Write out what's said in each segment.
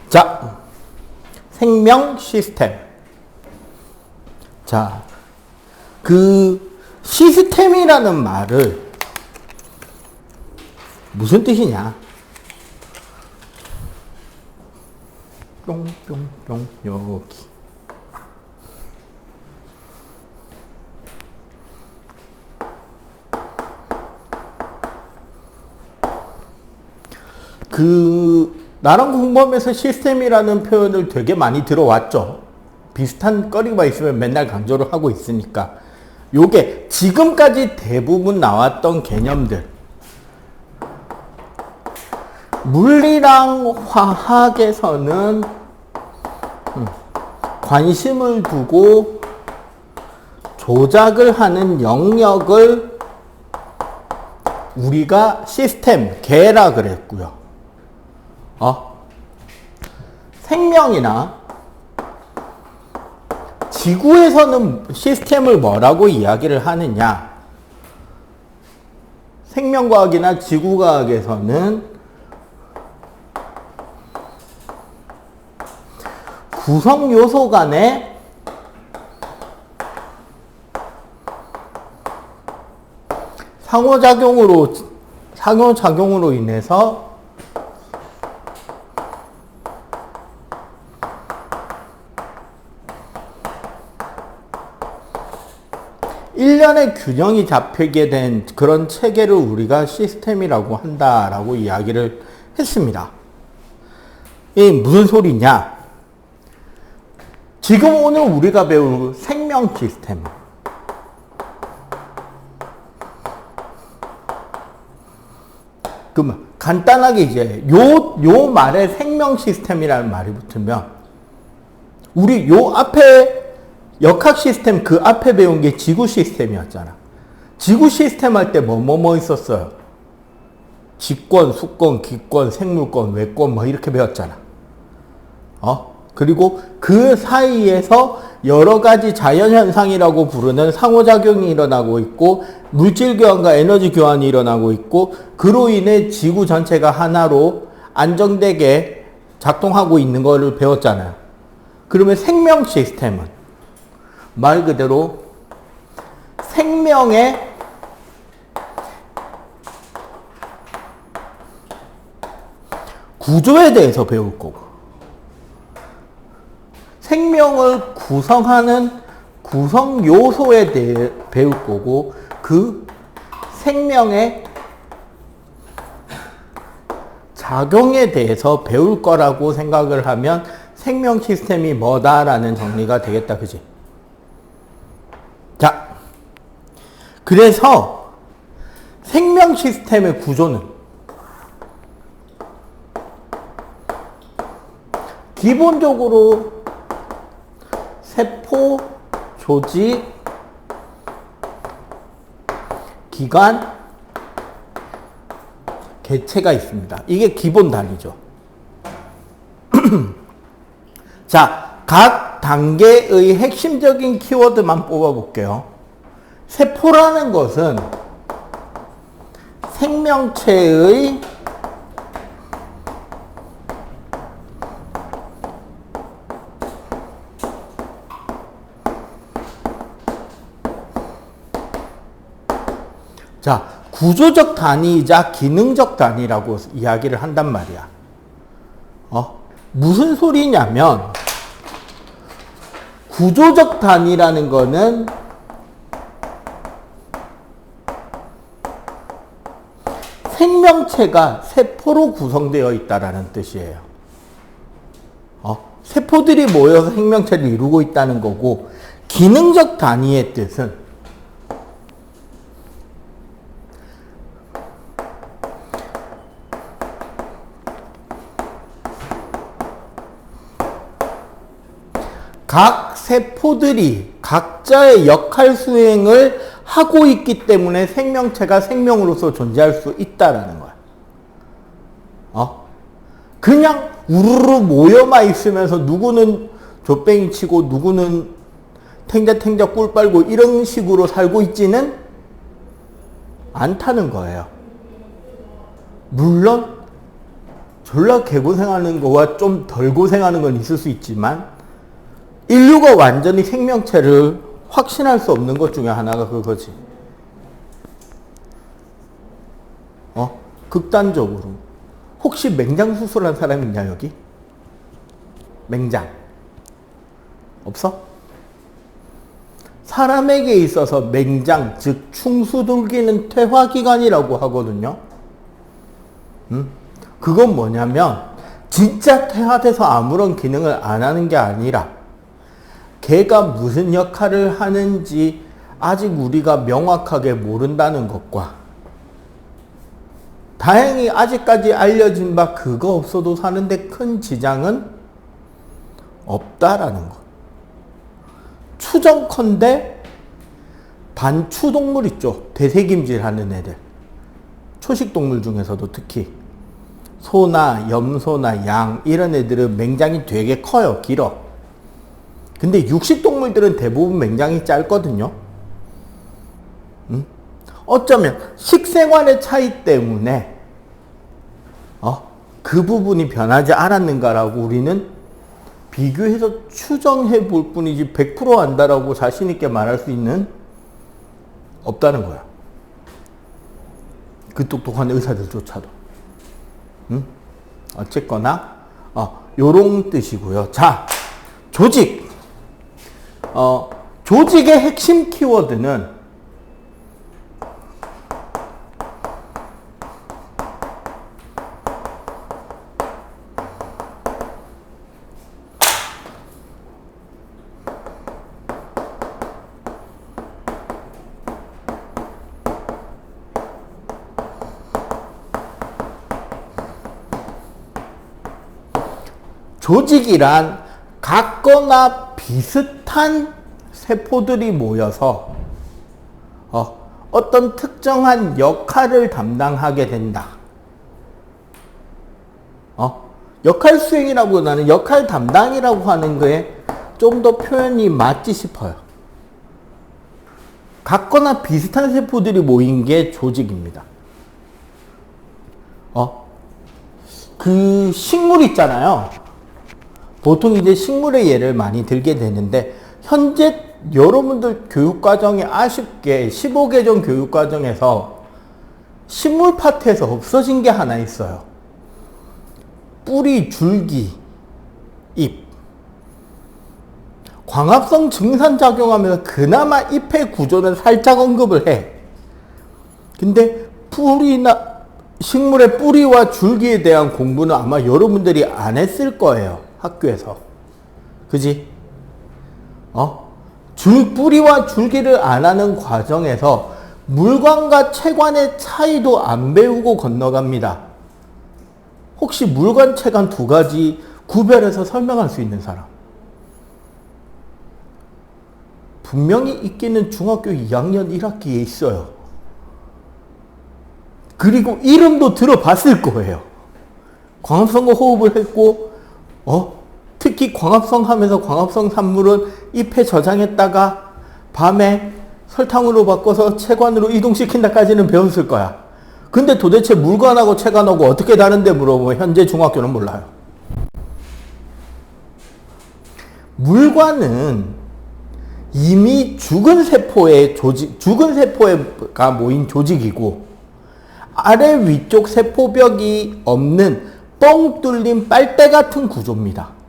자, 생명 시스템. 자, 그 시스템이라는 말을 무슨 뜻이냐? 뿅뿅뿅 여기. 나랑 공부하면서 시스템이라는 표현을 되게 많이 들어왔죠. 비슷한 거리가 있으면 맨날 강조를 하고 있으니까. 요게 지금까지 대부분 나왔던 개념들. 물리랑 화학에서는 관심을 두고 조작을 하는 영역을 우리가 시스템, 개라 그랬고요. 생명이나 지구에서는 시스템을 뭐라고 이야기를 하느냐? 생명과학이나 지구과학에서는 구성 요소 간의 상호작용으로 인해서 일련의 균형이 잡히게 된 그런 체계를 우리가 시스템이라고 한다라고 이야기를 했습니다. 이게 무슨 소리냐? 지금 오늘 우리가 배울 생명 시스템. 그러면 간단하게 이제 요 말에 생명 시스템이라는 말이 붙으면 우리 요 앞에 역학 시스템 그 앞에 배운 게 지구 시스템이었잖아. 지구 시스템 할 때 뭐 있었어요? 직권, 수권, 기권, 생물권, 외권 뭐 이렇게 배웠잖아. 그리고 그 사이에서 여러 가지 자연현상이라고 부르는 상호작용이 일어나고 있고 물질 교환과 에너지 교환이 일어나고 있고 그로 인해 지구 전체가 하나로 안정되게 작동하고 있는 거를 배웠잖아요. 그러면 생명 시스템은 말 그대로 생명의 구조에 대해서 배울 거고 생명을 구성하는 구성 요소에 대해 배울 거고 그 생명의 작용에 대해서 배울 거라고 생각을 하면 생명 시스템이 뭐다라는 정리가 되겠다. 그지? 자, 그래서 생명 시스템의 구조는 기본적으로 세포, 조직, 기관, 개체가 있습니다. 이게 기본 단위죠. 자, 각 단계의 핵심적인 키워드만 뽑아볼게요. 세포라는 것은 생명체의 자, 구조적 단위이자 기능적 단위라고 이야기를 한단 말이야. 무슨 소리냐면 구조적 단위라는 거는 생명체가 세포로 구성되어 있다라는 뜻이에요. 세포들이 모여서 생명체를 이루고 있다는 거고 기능적 단위의 뜻은 각 세포들이 각자의 역할 수행을 하고 있기 때문에 생명체가 생명으로서 존재할 수 있다라는 거야. 그냥 우르르 모여만 있으면서 누구는 좆뱅이 치고 누구는 탱자탱자 꿀 빨고 이런 식으로 살고 있지는 않다는 거예요. 물론 졸라 개고생하는 거와 좀 덜 고생하는 건 있을 수 있지만 인류가 완전히 생명체를 확신할 수 없는 것 중에 하나가 그거지. 극단적으로. 혹시 맹장 수술한 사람 있냐 여기? 맹장. 없어? 사람에게 있어서 맹장, 즉 충수돌기는 퇴화기관이라고 하거든요. 그건 뭐냐면 진짜 퇴화돼서 아무런 기능을 안 하는 게 아니라 걔가 무슨 역할을 하는지 아직 우리가 명확하게 모른다는 것과 다행히 아직까지 알려진 바 그거 없어도 사는데 큰 지장은 없다라는 것. 추정컨대 반추동물 있죠. 되새김질 하는 애들. 초식동물 중에서도 특히 소나 염소나 양 이런 애들은 맹장이 되게 커요. 길어. 근데 육식동물들은 대부분 맹장이 짧거든요. 어쩌면 식생활의 차이 때문에 그 부분이 변하지 않았는가라고 우리는 비교해서 추정해 볼 뿐이지 100% 안다라고 자신 있게 말할 수 있는 없다는 거야. 그 똑똑한 의사들조차도. 어쨌거나 요런 뜻이고요. 자, 조직. 조직의 핵심 키워드는 조직이란 같거나 비슷한 세포들이 모여서 어떤 특정한 역할을 담당하게 된다. 역할 수행이라보다는 역할 담당이라고 하는 거에 좀 더 표현이 맞지 싶어요. 같거나 비슷한 세포들이 모인 게 조직입니다. 그 식물 있잖아요. 보통 이제 식물의 예를 많이 들게 되는데 현재 여러분들 교육과정에 아쉽게 15개정 교육과정에서 식물 파트에서 없어진 게 하나 있어요. 뿌리, 줄기, 잎. 광합성 증산작용하면서 그나마 잎의 구조는 살짝 언급을 해. 근데 식물의 뿌리와 줄기에 대한 공부는 아마 여러분들이 안 했을 거예요. 학교에서. 그지? 뿌리와 줄기를 안 하는 과정에서 물관과 체관의 차이도 안 배우고 건너갑니다. 혹시 물관, 체관 두 가지 구별해서 설명할 수 있는 사람? 분명히 있기는 중학교 2학년 1학기에 있어요. 그리고 이름도 들어봤을 거예요. 광합성과 호흡을 했고 특히 광합성 하면서 광합성 산물은 잎에 저장했다가 밤에 설탕으로 바꿔서 체관으로 이동시킨다까지는 배웠을 거야. 근데 도대체 물관하고 체관하고 어떻게 다른데 물어보면 현재 중학교는 몰라요. 물관은 이미 죽은 세포가 모인 조직이고 아래 위쪽 세포벽이 없는 뻥 뚫린 빨대 같은 구조입니다.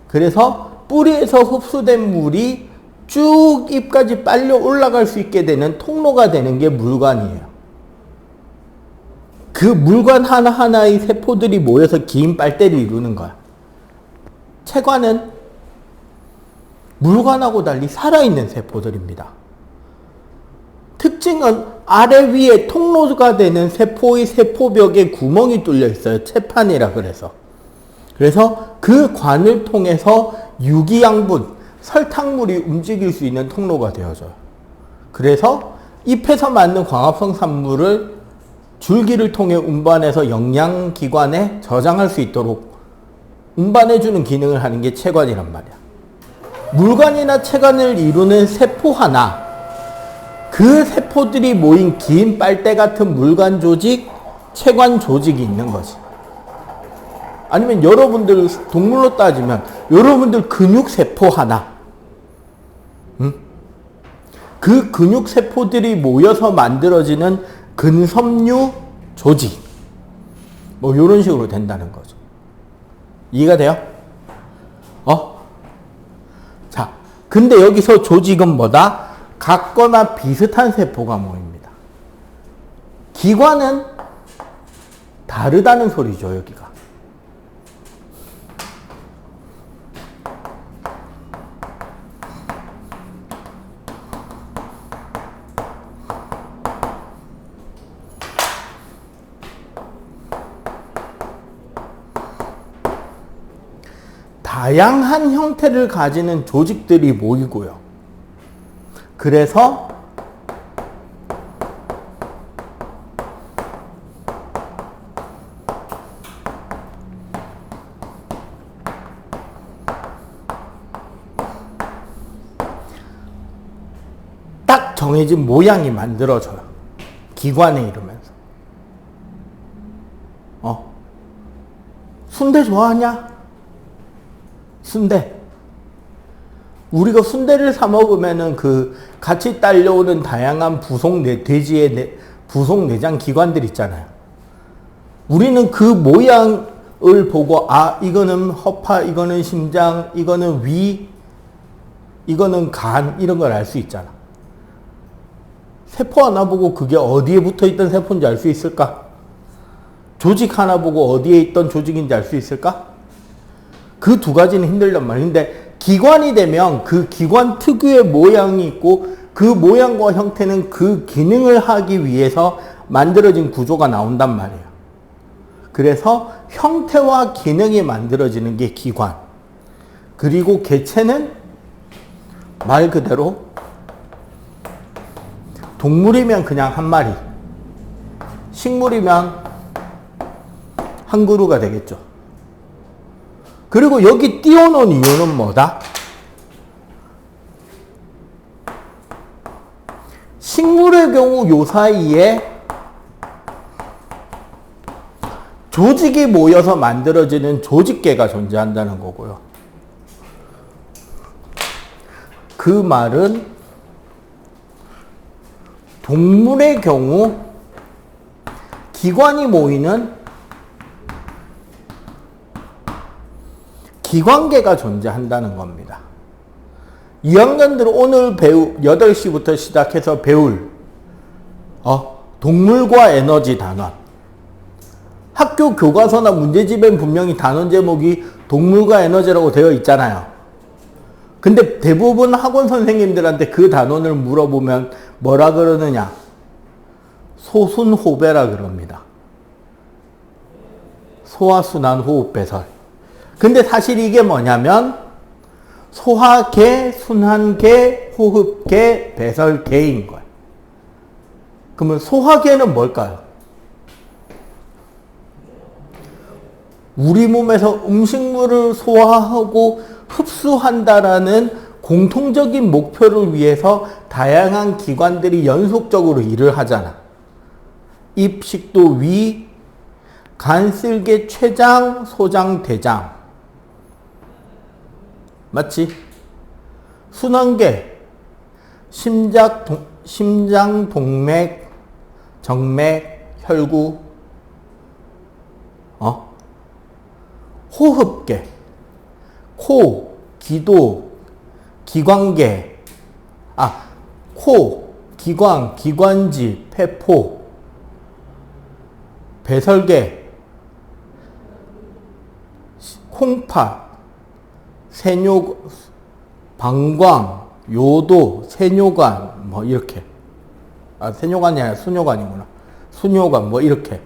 그래서 뿌리에서 흡수된 물이 쭉 잎까지 빨려 올라갈 수 있게 되는 통로가 되는 게 물관이에요. 그 물관 하나하나의 세포들이 모여서 긴 빨대를 이루는 거야. 체관은 물관하고 달리 살아있는 세포들입니다. 특징은 아래 위에 통로가 되는 세포의 세포벽에 구멍이 뚫려 있어요. 체판이라 그래서. 그래서 그 관을 통해서 유기양분, 설탕물이 움직일 수 있는 통로가 되어져요. 그래서 잎에서 맞는 광합성 산물을 줄기를 통해 운반해서 영양기관에 저장할 수 있도록 운반해주는 기능을 하는 게 체관이란 말이야. 물관이나 체관을 이루는 세포 하나, 그 세포들이 모인 긴 빨대 같은 물관 조직, 체관 조직이 있는 거지. 아니면 여러분들 동물로 따지면 여러분들 근육세포 하나, 응? 그 근육세포들이 모여서 만들어지는 근섬유 조직, 뭐 이런 식으로 된다는 거죠. 이해가 돼요? 자, 근데 여기서 조직은 뭐다? 같거나 비슷한 세포가 모입니다. 기관은 다르다는 소리죠, 여기가. 다양한 형태를 가지는 조직들이 모이고요. 그래서 딱 정해진 모양이 만들어져요. 기관에 이르면서. 순대 좋아하냐? 순대. 우리가 순대를 사 먹으면은 그 같이 딸려오는 다양한 돼지의 부속 내장 기관들 있잖아요. 우리는 그 모양을 보고, 아, 이거는 허파, 이거는 심장, 이거는 위, 이거는 간, 이런 걸 알 수 있잖아. 세포 하나 보고 그게 어디에 붙어 있던 세포인지 알 수 있을까? 조직 하나 보고 어디에 있던 조직인지 알 수 있을까? 그 두 가지는 힘들단 말이에요. 근데 기관이 되면 그 기관 특유의 모양이 있고 그 모양과 형태는 그 기능을 하기 위해서 만들어진 구조가 나온단 말이에요. 그래서 형태와 기능이 만들어지는 게 기관. 그리고 개체는 말 그대로 동물이면 그냥 한 마리, 식물이면 한 그루가 되겠죠. 그리고 여기 띄워놓은 이유는 뭐다? 식물의 경우 요 사이에 조직이 모여서 만들어지는 조직계가 존재한다는 거고요. 그 말은 동물의 경우 기관이 모이는 기관계가 존재한다는 겁니다. 2학년들은 오늘 8시부터 시작해서 배울 동물과 에너지 단원. 학교 교과서나 문제집엔 분명히 단원 제목이 동물과 에너지라고 되어 있잖아요. 근데 대부분 학원 선생님들한테 그 단원을 물어보면 뭐라 그러느냐? 소순호배라 그럽니다. 소화순환호흡배설. 근데 사실 이게 뭐냐면 소화계, 순환계, 호흡계, 배설계인 거예요. 그러면 소화계는 뭘까요? 우리 몸에서 음식물을 소화하고 흡수한다라는 공통적인 목표를 위해서 다양한 기관들이 연속적으로 일을 하잖아. 입, 식도, 위, 간, 쓸개, 췌장, 소장, 대장. 맞지? 순환계, 심장, 동맥, 정맥, 혈구. 호흡계, 코, 기도, 기관계, 코, 기관, 기관지, 폐포, 배설계, 콩팥, 세뇨, 방광, 요도, 세뇨관, 뭐 이렇게. 세뇨관이 아니라 수뇨관이구나. 수뇨관, 뭐 이렇게.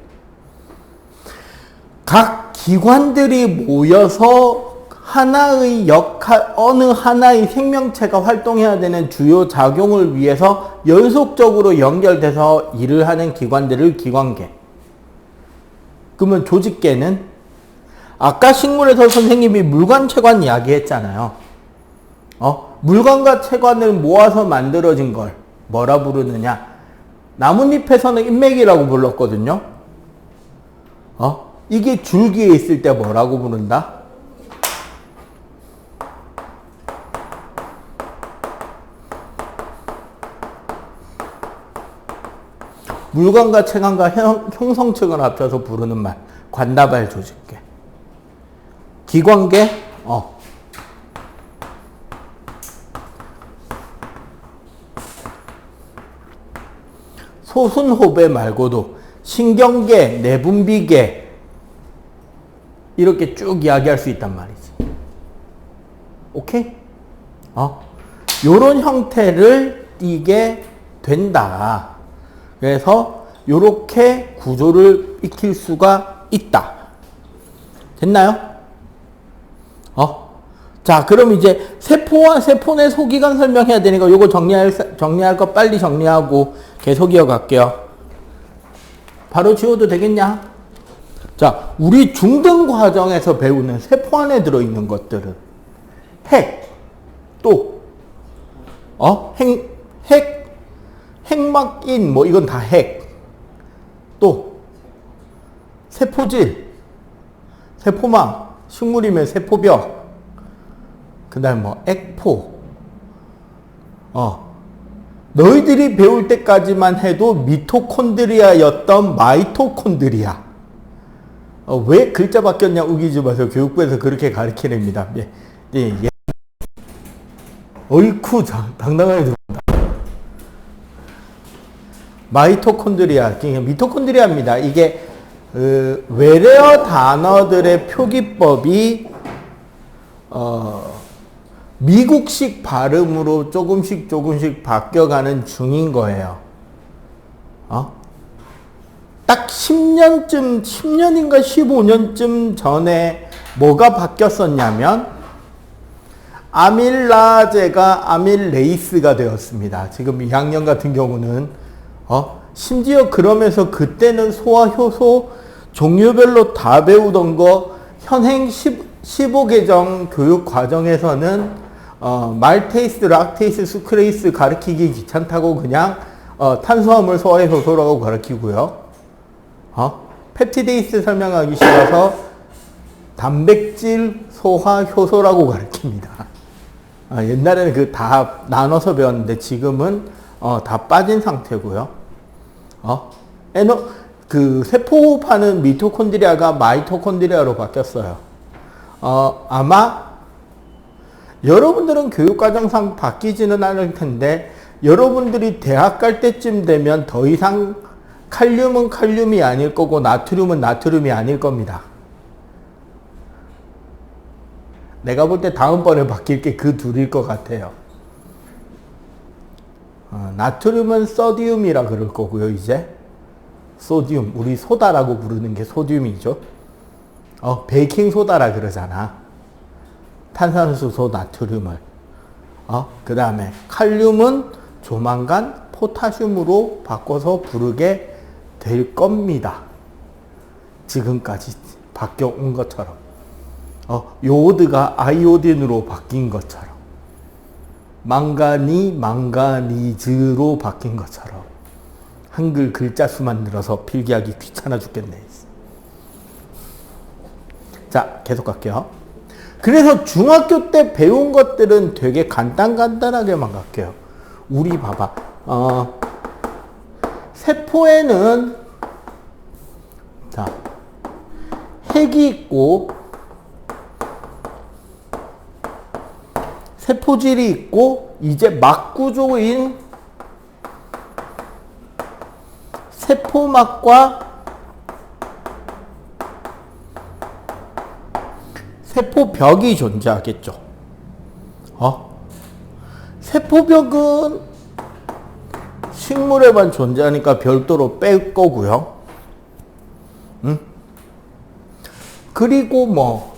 각 기관들이 모여서 하나의 역할, 어느 하나의 생명체가 활동해야 되는 주요 작용을 위해서 연속적으로 연결돼서 일을 하는 기관들을 기관계. 그러면 조직계는 아까 식물에서 선생님이 물관, 체관 이야기했잖아요. 물관과 체관을 모아서 만들어진 걸 뭐라 부르느냐? 나뭇잎에서는 인맥이라고 불렀거든요. 이게 줄기에 있을 때 뭐라고 부른다? 물관과 체관과 형성층을 합쳐서 부르는 말. 관다발 조직계. 기관계? 소순호배 말고도 신경계, 내분비계 이렇게 쭉 이야기할 수 있단 말이지. 오케이? 요런 형태를 띠게 된다. 그래서 요렇게 구조를 익힐 수가 있다. 됐나요? 자, 그럼 이제 세포와 세포 내 소기관 설명해야 되니까 요거 정리할 거 빨리 정리하고 계속 이어갈게요. 바로 지워도 되겠냐? 자, 우리 중등 과정에서 배우는 세포 안에 들어있는 것들은 핵, 또 핵막인 뭐 이건 다 핵, 또 세포질, 세포망, 식물이면 세포벽, 그 다음 뭐 액포. 너희들이 배울 때까지만 해도 미토콘드리아였던 마이토콘드리아. 왜 글자 바뀌었냐 우기지 마세요. 교육부에서 그렇게 가르치랍니다. 어이쿠 당당하게 들어온다. 마이토콘드리아, 미토콘드리아입니다. 이게 외래어 단어들의 표기법이 미국식 발음으로 조금씩 바뀌어가는 중인 거예요. 딱 10년인가 15년쯤 전에 뭐가 바뀌었었냐면 아밀라제가 아밀레이스가 되었습니다. 지금 2학년 같은 경우는 심지어 그러면서 그때는 소화 효소 종류별로 다 배우던 거 현행 15개정 교육 과정에서는 말테이스, 락테이스, 수크레이스 가르치기 귀찮다고 그냥 탄수화물 소화 효소라고 가르치고요. 펩티데이스 설명하기 싫어서 단백질 소화 효소라고 가르칩니다. 옛날에는 그 다 나눠서 배웠는데 지금은 다 빠진 상태고요. 그 세포파는 미토콘드리아가 마이토콘드리아로 바뀌었어요. 아마 여러분들은 교육과정상 바뀌지는 않을 텐데 여러분들이 대학 갈 때쯤 되면 더 이상 칼륨은 칼륨이 아닐 거고 나트륨은 나트륨이 아닐 겁니다. 내가 볼 때 다음번에 바뀔 게 그 둘일 것 같아요. 나트륨은 소디움이라 그럴 거고요. 이제 소디움, 우리 소다라고 부르는 게 소듐이죠. 베이킹 소다라 그러잖아. 탄산수소 나트륨을. 그 다음에 칼륨은 조만간 포타슘으로 바꿔서 부르게 될 겁니다. 지금까지 바뀌어온 것처럼. 요오드가 아이오딘으로 바뀐 것처럼. 망가니즈로 바뀐 것처럼. 한글 글자 수만 늘어서 필기하기 귀찮아 죽겠네. 자, 계속 갈게요. 그래서 중학교 때 배운 것들은 되게 간단하게만 갈게요. 우리 봐봐. 세포에는 자, 핵이 있고 세포질이 있고 이제 막구조인 세포막과 세포벽이 존재하겠죠. 세포벽은 식물에만 존재하니까 별도로 뺄 거고요. 그리고 뭐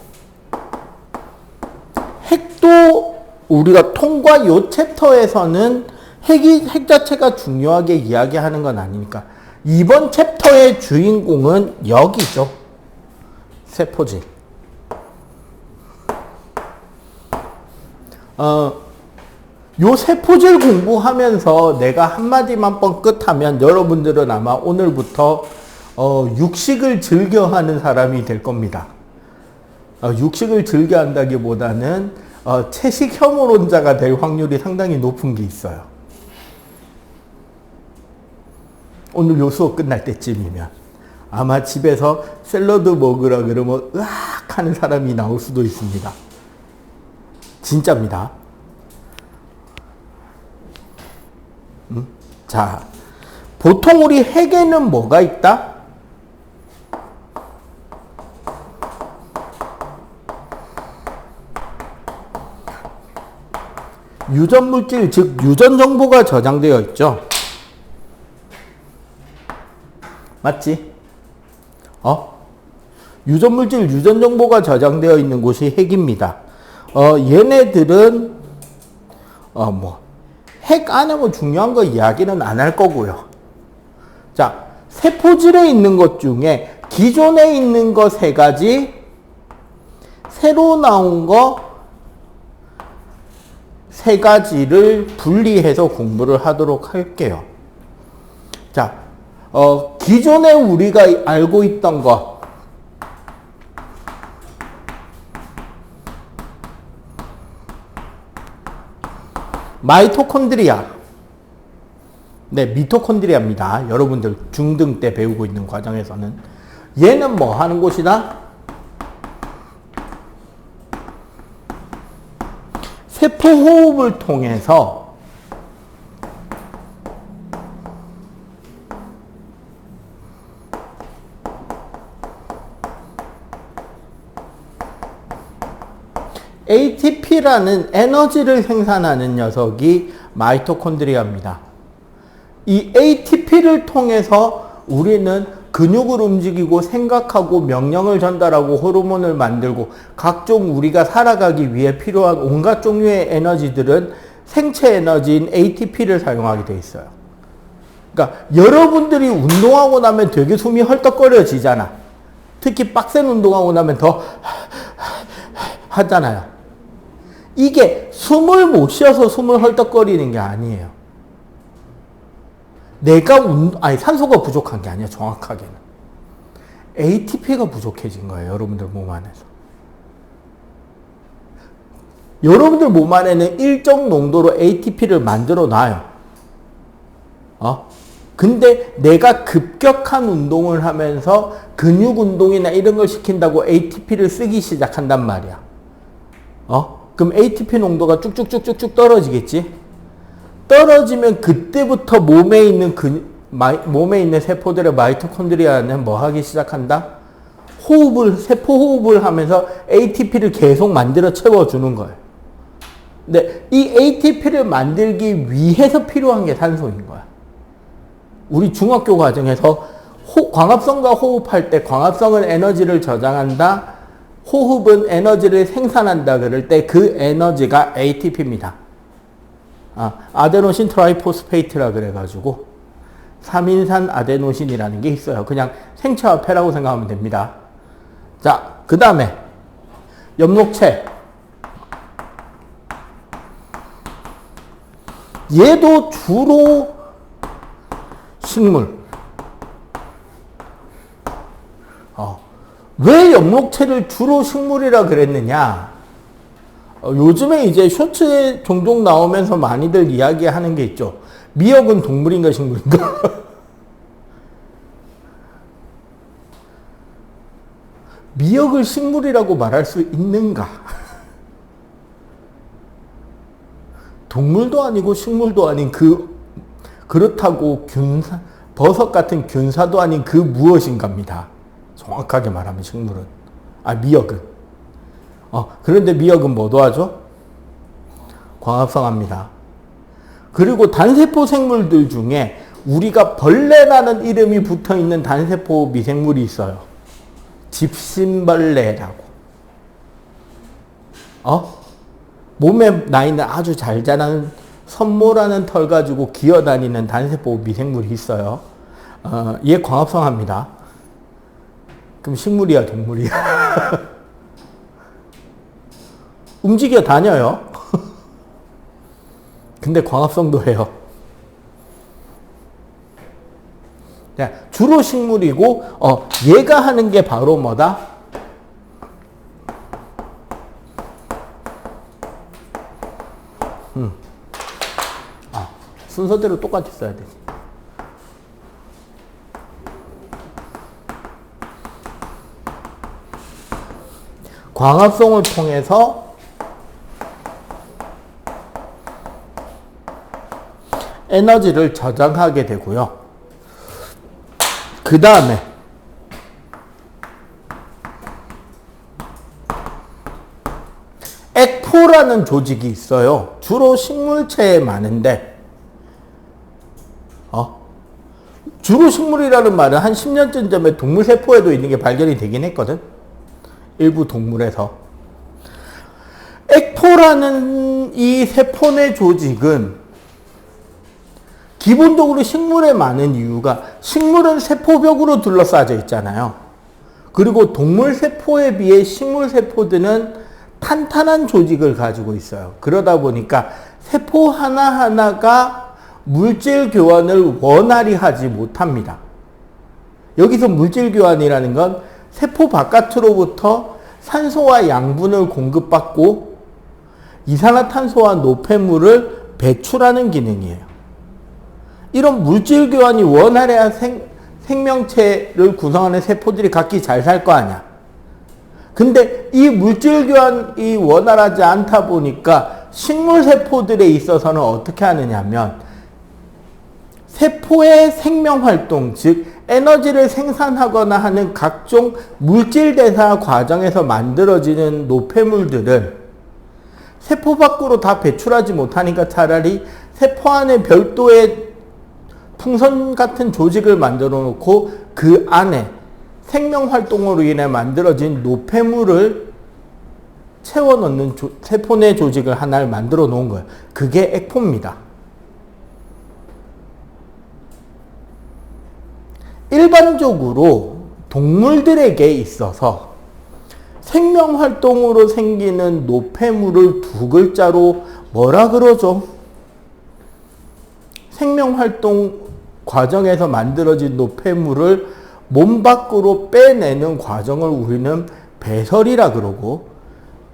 핵도 우리가 통과 요 챕터에서는 핵 자체가 중요하게 이야기하는 건 아니니까 이번 챕터의 주인공은 여기죠. 세포질. 요 세포질 공부하면서 내가 한마디만 뻥끗하면 여러분들은 아마 오늘부터 육식을 즐겨하는 사람이 될 겁니다. 육식을 즐겨한다기보다는 채식 혐오론자가 될 확률이 상당히 높은 게 있어요. 오늘 요 수업 끝날 때쯤이면 아마 집에서 샐러드 먹으라 그러면 으악 하는 사람이 나올 수도 있습니다. 진짜입니다. 자, 보통 우리 핵에는 뭐가 있다? 유전물질, 즉 유전정보가 저장되어 있죠. 맞지? 유전물질, 유전정보가 저장되어 있는 곳이 핵입니다. 얘네들은 핵 안에 뭐 중요한 거 이야기는 안 할 거고요. 자, 세포질에 있는 것 중에 기존에 있는 거 3가지, 새로 나온 거 3가지를 분리해서 공부를 하도록 할게요. 자, 기존에 우리가 알고 있던 거, 마이토콘드리아. 네, 미토콘드리아입니다. 여러분들 중등 때 배우고 있는 과정에서는. 얘는 뭐 하는 곳이다? 세포 호흡을 통해서 ATP라는 에너지를 생산하는 녀석이 마이토콘드리아입니다. 이 ATP를 통해서 우리는 근육을 움직이고 생각하고 명령을 전달하고 호르몬을 만들고 각종 우리가 살아가기 위해 필요한 온갖 종류의 에너지들은 생체 에너지인 ATP를 사용하게 돼 있어요. 그러니까 여러분들이 운동하고 나면 되게 숨이 헐떡거려지잖아. 특히 빡센 운동하고 나면 더 하잖아요. 이게 숨을 못 쉬어서 숨을 헐떡거리는 게 아니에요. 산소가 부족한 게 아니야, 정확하게는. ATP가 부족해진 거예요, 여러분들 몸 안에서. 여러분들 몸 안에는 일정 농도로 ATP를 만들어 놔요. 근데 내가 급격한 운동을 하면서 근육 운동이나 이런 걸 시킨다고 ATP를 쓰기 시작한단 말이야. 그럼 ATP 농도가 쭉쭉쭉쭉쭉 떨어지겠지? 떨어지면 그때부터 몸에 있는 세포들의 마이토콘드리아는 뭐 하기 시작한다? 세포 호흡을 하면서 ATP를 계속 만들어 채워주는 거예요. 근데 이 ATP를 만들기 위해서 필요한 게 산소인 거야. 우리 중학교 과정에서 광합성과 호흡할 때 광합성은 에너지를 저장한다. 호흡은 에너지를 생산한다 그럴 때 그 에너지가 ATP입니다. 아데노신 트라이포스페이트라 그래가지고 3인산 아데노신이라는 게 있어요. 그냥 생체화폐라고 생각하면 됩니다. 자, 그 다음에 엽록체. 얘도 주로 식물. 왜 엽록체를 주로 식물이라 그랬느냐? 요즘에 이제 쇼츠에 종종 나오면서 많이들 이야기하는 게 있죠. 미역은 동물인가 식물인가? 미역을 식물이라고 말할 수 있는가? 동물도 아니고 식물도 아닌 그렇다고 버섯 같은 균사도 아닌 그 무엇인가입니다. 정확하게 말하면 식물은. 미역은. 그런데 미역은 뭐 도와줘? 광합성합니다. 그리고 단세포 생물들 중에 우리가 벌레라는 이름이 붙어 있는 단세포 미생물이 있어요. 집신벌레라고. 몸에 나 있는 아주 잘 자라는 선모라는 털 가지고 기어다니는 단세포 미생물이 있어요. 얘 광합성합니다. 그럼 식물이야, 동물이야? 움직여 다녀요. 근데 광합성도 해요. 자, 주로 식물이고, 얘가 하는 게 바로 뭐다? 순서대로 똑같이 써야 되지. 광합성을 통해서 에너지를 저장하게 되고요. 그 다음에 액포라는 조직이 있어요. 주로 식물체에 많은데 주로 식물이라는 말은 한 10년쯤 전에 동물세포에도 있는 게 발견이 되긴 했거든. 일부 동물에서. 액포라는 이 세포내 조직은 기본적으로 식물에 많은 이유가 식물은 세포벽으로 둘러싸여 있잖아요. 그리고 동물세포에 비해 식물세포들은 탄탄한 조직을 가지고 있어요. 그러다 보니까 세포 하나하나가 물질 교환을 원활히 하지 못합니다. 여기서 물질 교환이라는 건 세포 바깥으로부터 산소와 양분을 공급받고 이산화탄소와 노폐물을 배출하는 기능이에요. 이런 물질 교환이 원활해야 생명체를 구성하는 세포들이 각기 잘 살 거 아니야. 근데 이 물질 교환이 원활하지 않다 보니까 식물 세포들에 있어서는 어떻게 하느냐면 세포의 생명활동, 즉 에너지를 생산하거나 하는 각종 물질 대사 과정에서 만들어지는 노폐물들을 세포 밖으로 다 배출하지 못하니까 차라리 세포 안에 별도의 풍선 같은 조직을 만들어 놓고 그 안에 생명활동으로 인해 만들어진 노폐물을 채워넣는 세포 내 조직을 하나를 만들어 놓은 거예요. 그게 액포입니다. 일반적으로 동물들에게 있어서 생명활동으로 생기는 노폐물을 두 글자로 뭐라 그러죠? 생명활동 과정에서 만들어진 노폐물을 몸 밖으로 빼내는 과정을 우리는 배설이라 그러고,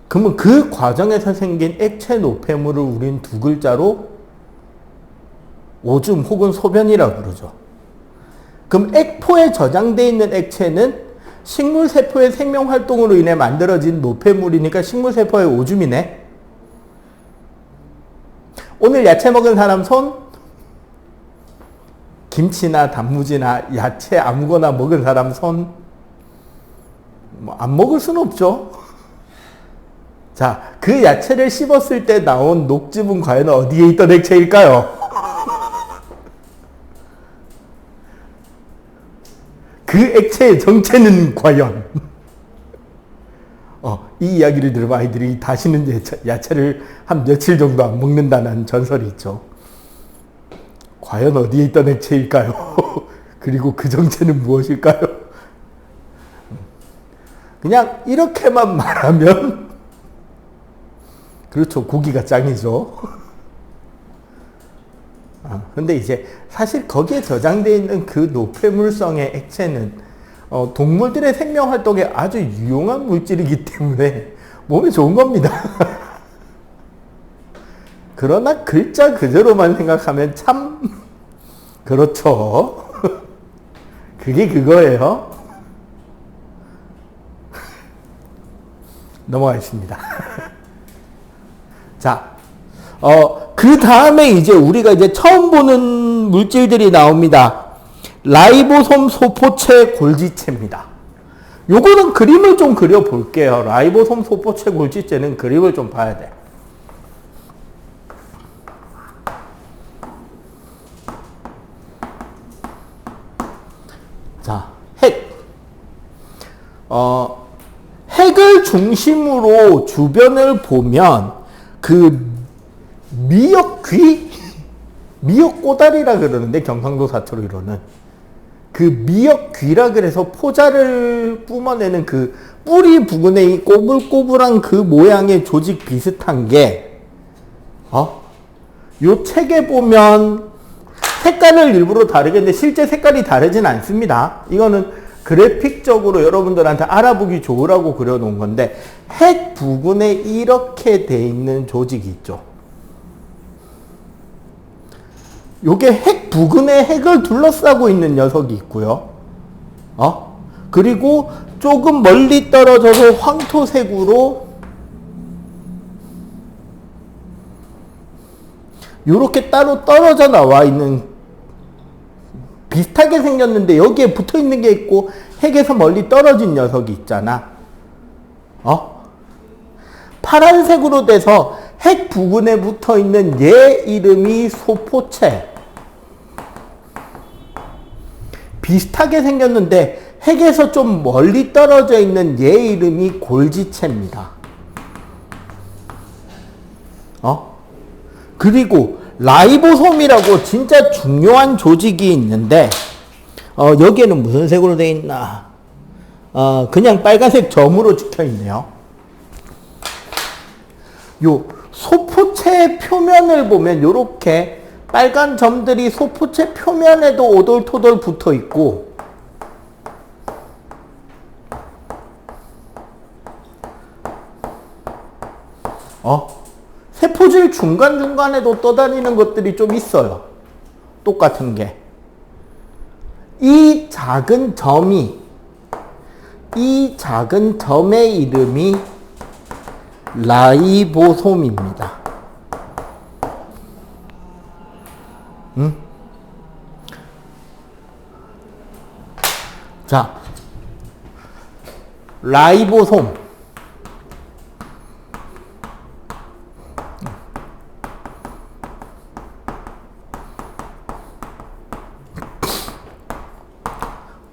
그러면 그 과정에서 생긴 액체 노폐물을 우리는 두 글자로 오줌 혹은 소변이라 그러죠. 그럼 액포에 저장되어 있는 액체는 식물세포의 생명활동으로 인해 만들어진 노폐물이니까 식물세포의 오줌이네. 오늘 야채 먹은 사람 손? 김치나 단무지나 야채 아무거나 먹은 사람 손? 안 먹을 수는 없죠. 자, 그 야채를 씹었을 때 나온 녹즙은 과연 어디에 있던 액체일까요? 그 액체의 정체는 과연? 이 이야기를 들으면 아이들이 다시는 야채를 한 며칠 정도 안 먹는다는 전설이 있죠. 과연 어디에 있던 액체일까요? 그리고 그 정체는 무엇일까요? 그냥 이렇게만 말하면 그렇죠. 고기가 짱이죠. 근데 이제 사실 거기에 저장되어 있는 그 노폐물성의 액체는 동물들의 생명활동에 아주 유용한 물질이기 때문에 몸에 좋은 겁니다. 그러나 글자 그대로만 생각하면 참 그렇죠. 그게 그거예요. 넘어가겠습니다. 자, 그 다음에 이제 우리가 이제 처음 보는 물질들이 나옵니다. 라이보솜 소포체 골지체입니다. 요거는 그림을 좀 그려 볼게요. 라이보솜 소포체 골지체는 그림을 좀 봐야 돼. 자, 핵. 핵을 중심으로 주변을 보면 그 미역귀? 미역꼬다리라 그러는데 경상도 사투리로는 그 미역귀라 그래서 포자를 뿜어내는 그 뿌리 부근에 이 꼬불꼬불한 그 모양의 조직 비슷한 게 요 책에 보면 색깔을 일부러 다르게 했는데 실제 색깔이 다르진 않습니다. 이거는 그래픽적으로 여러분들한테 알아보기 좋으라고 그려놓은 건데 핵 부근에 이렇게 돼 있는 조직이 있죠. 요게 핵 부근에 핵을 둘러싸고 있는 녀석이 있고요. 그리고 조금 멀리 떨어져서 황토색으로 요렇게 따로 떨어져 나와 있는 비슷하게 생겼는데 여기에 붙어 있는 게 있고 핵에서 멀리 떨어진 녀석이 있잖아. 파란색으로 돼서 핵 부근에 붙어 있는 얘 이름이 소포체. 비슷하게 생겼는데 핵에서 좀 멀리 떨어져 있는 얘 이름이 골지체입니다. 그리고 라이보솜이라고 진짜 중요한 조직이 있는데 여기에는 무슨 색으로 되어 있나? 그냥 빨간색 점으로 찍혀 있네요. 요 소포체 표면을 보면 요렇게 빨간 점들이 소포체 표면에도 오돌토돌 붙어 있고 세포질 중간중간에도 떠다니는 것들이 좀 있어요. 똑같은 게. 이 작은 점의 이름이 라이보솜입니다. 자, 라이보솜.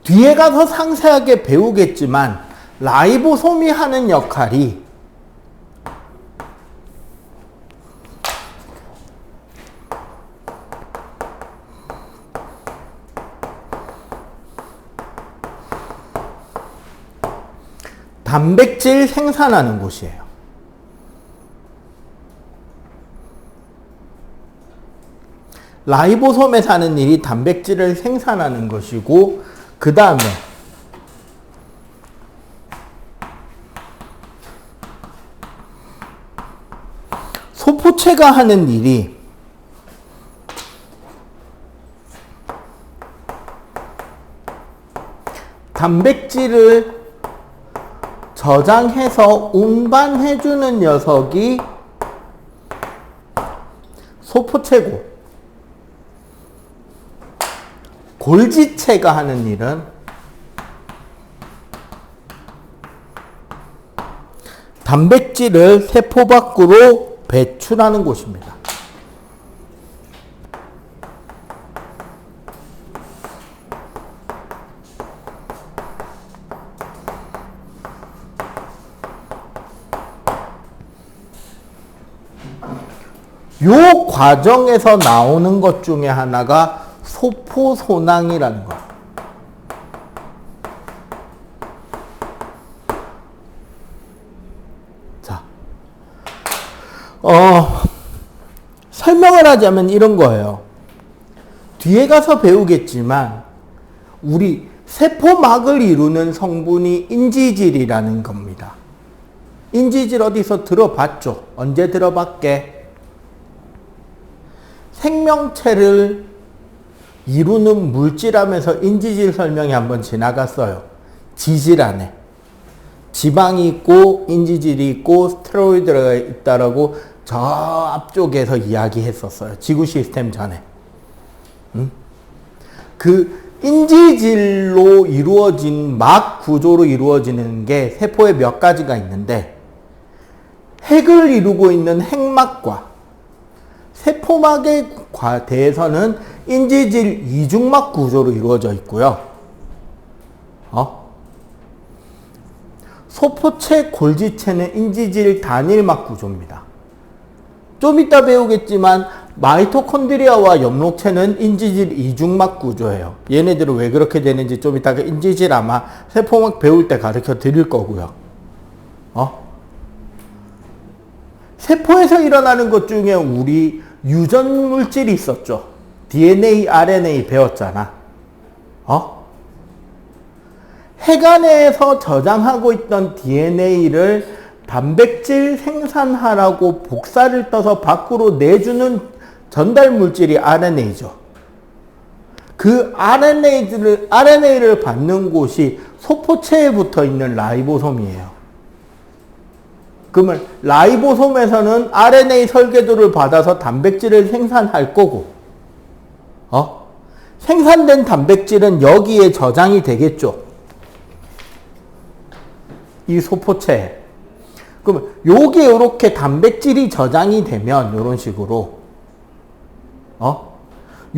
뒤에 가서 상세하게 배우겠지만 라이보솜이 하는 역할이 단백질 생산하는 곳이에요. 라이보솜에서 하는 일이 단백질을 생산하는 것이고 그 다음에 소포체가 하는 일이 단백질을 저장해서 운반해주는 녀석이 소포체고 골지체가 하는 일은 단백질을 세포 밖으로 배출하는 곳입니다. 요 과정에서 나오는 것 중에 하나가 소포소낭이라는 거. 자, 설명을 하자면 이런 거예요. 뒤에 가서 배우겠지만 우리 세포막을 이루는 성분이 인지질이라는 겁니다. 인지질 어디서 들어봤죠? 언제 들어봤게? 생명체를 이루는 물질 하면서 인지질 설명이 한번 지나갔어요. 지질 안에. 지방이 있고 인지질이 있고 스테로이드가 있다라고 저 앞쪽에서 이야기했었어요. 지구 시스템 전에. 그 인지질로 이루어진 막 구조로 이루어지는 게 세포에 몇 가지가 있는데 핵을 이루고 있는 핵막과 세포막에 대해서는 인지질 이중막 구조로 이루어져 있고요. 소포체, 골지체는 인지질 단일막 구조입니다. 좀 이따 배우겠지만 마이토콘드리아와 엽록체는 인지질 이중막 구조예요. 얘네들은 왜 그렇게 되는지 좀 이따가 인지질 아마 세포막 배울 때 가르쳐 드릴 거고요. 세포에서 일어나는 것 중에 우리 유전 물질이 있었죠. DNA, RNA 배웠잖아. 해간에서 저장하고 있던 DNA를 단백질 생산하라고 복사를 떠서 밖으로 내주는 전달 물질이 RNA죠. 그 RNA를 받는 곳이 소포체에 붙어 있는 라이보솜이에요. 그러면 라이보솜에서는 RNA 설계도를 받아서 단백질을 생산할 거고, 생산된 단백질은 여기에 저장이 되겠죠. 이 소포체에. 그러면 요게 요렇게 단백질이 저장이 되면 요런 식으로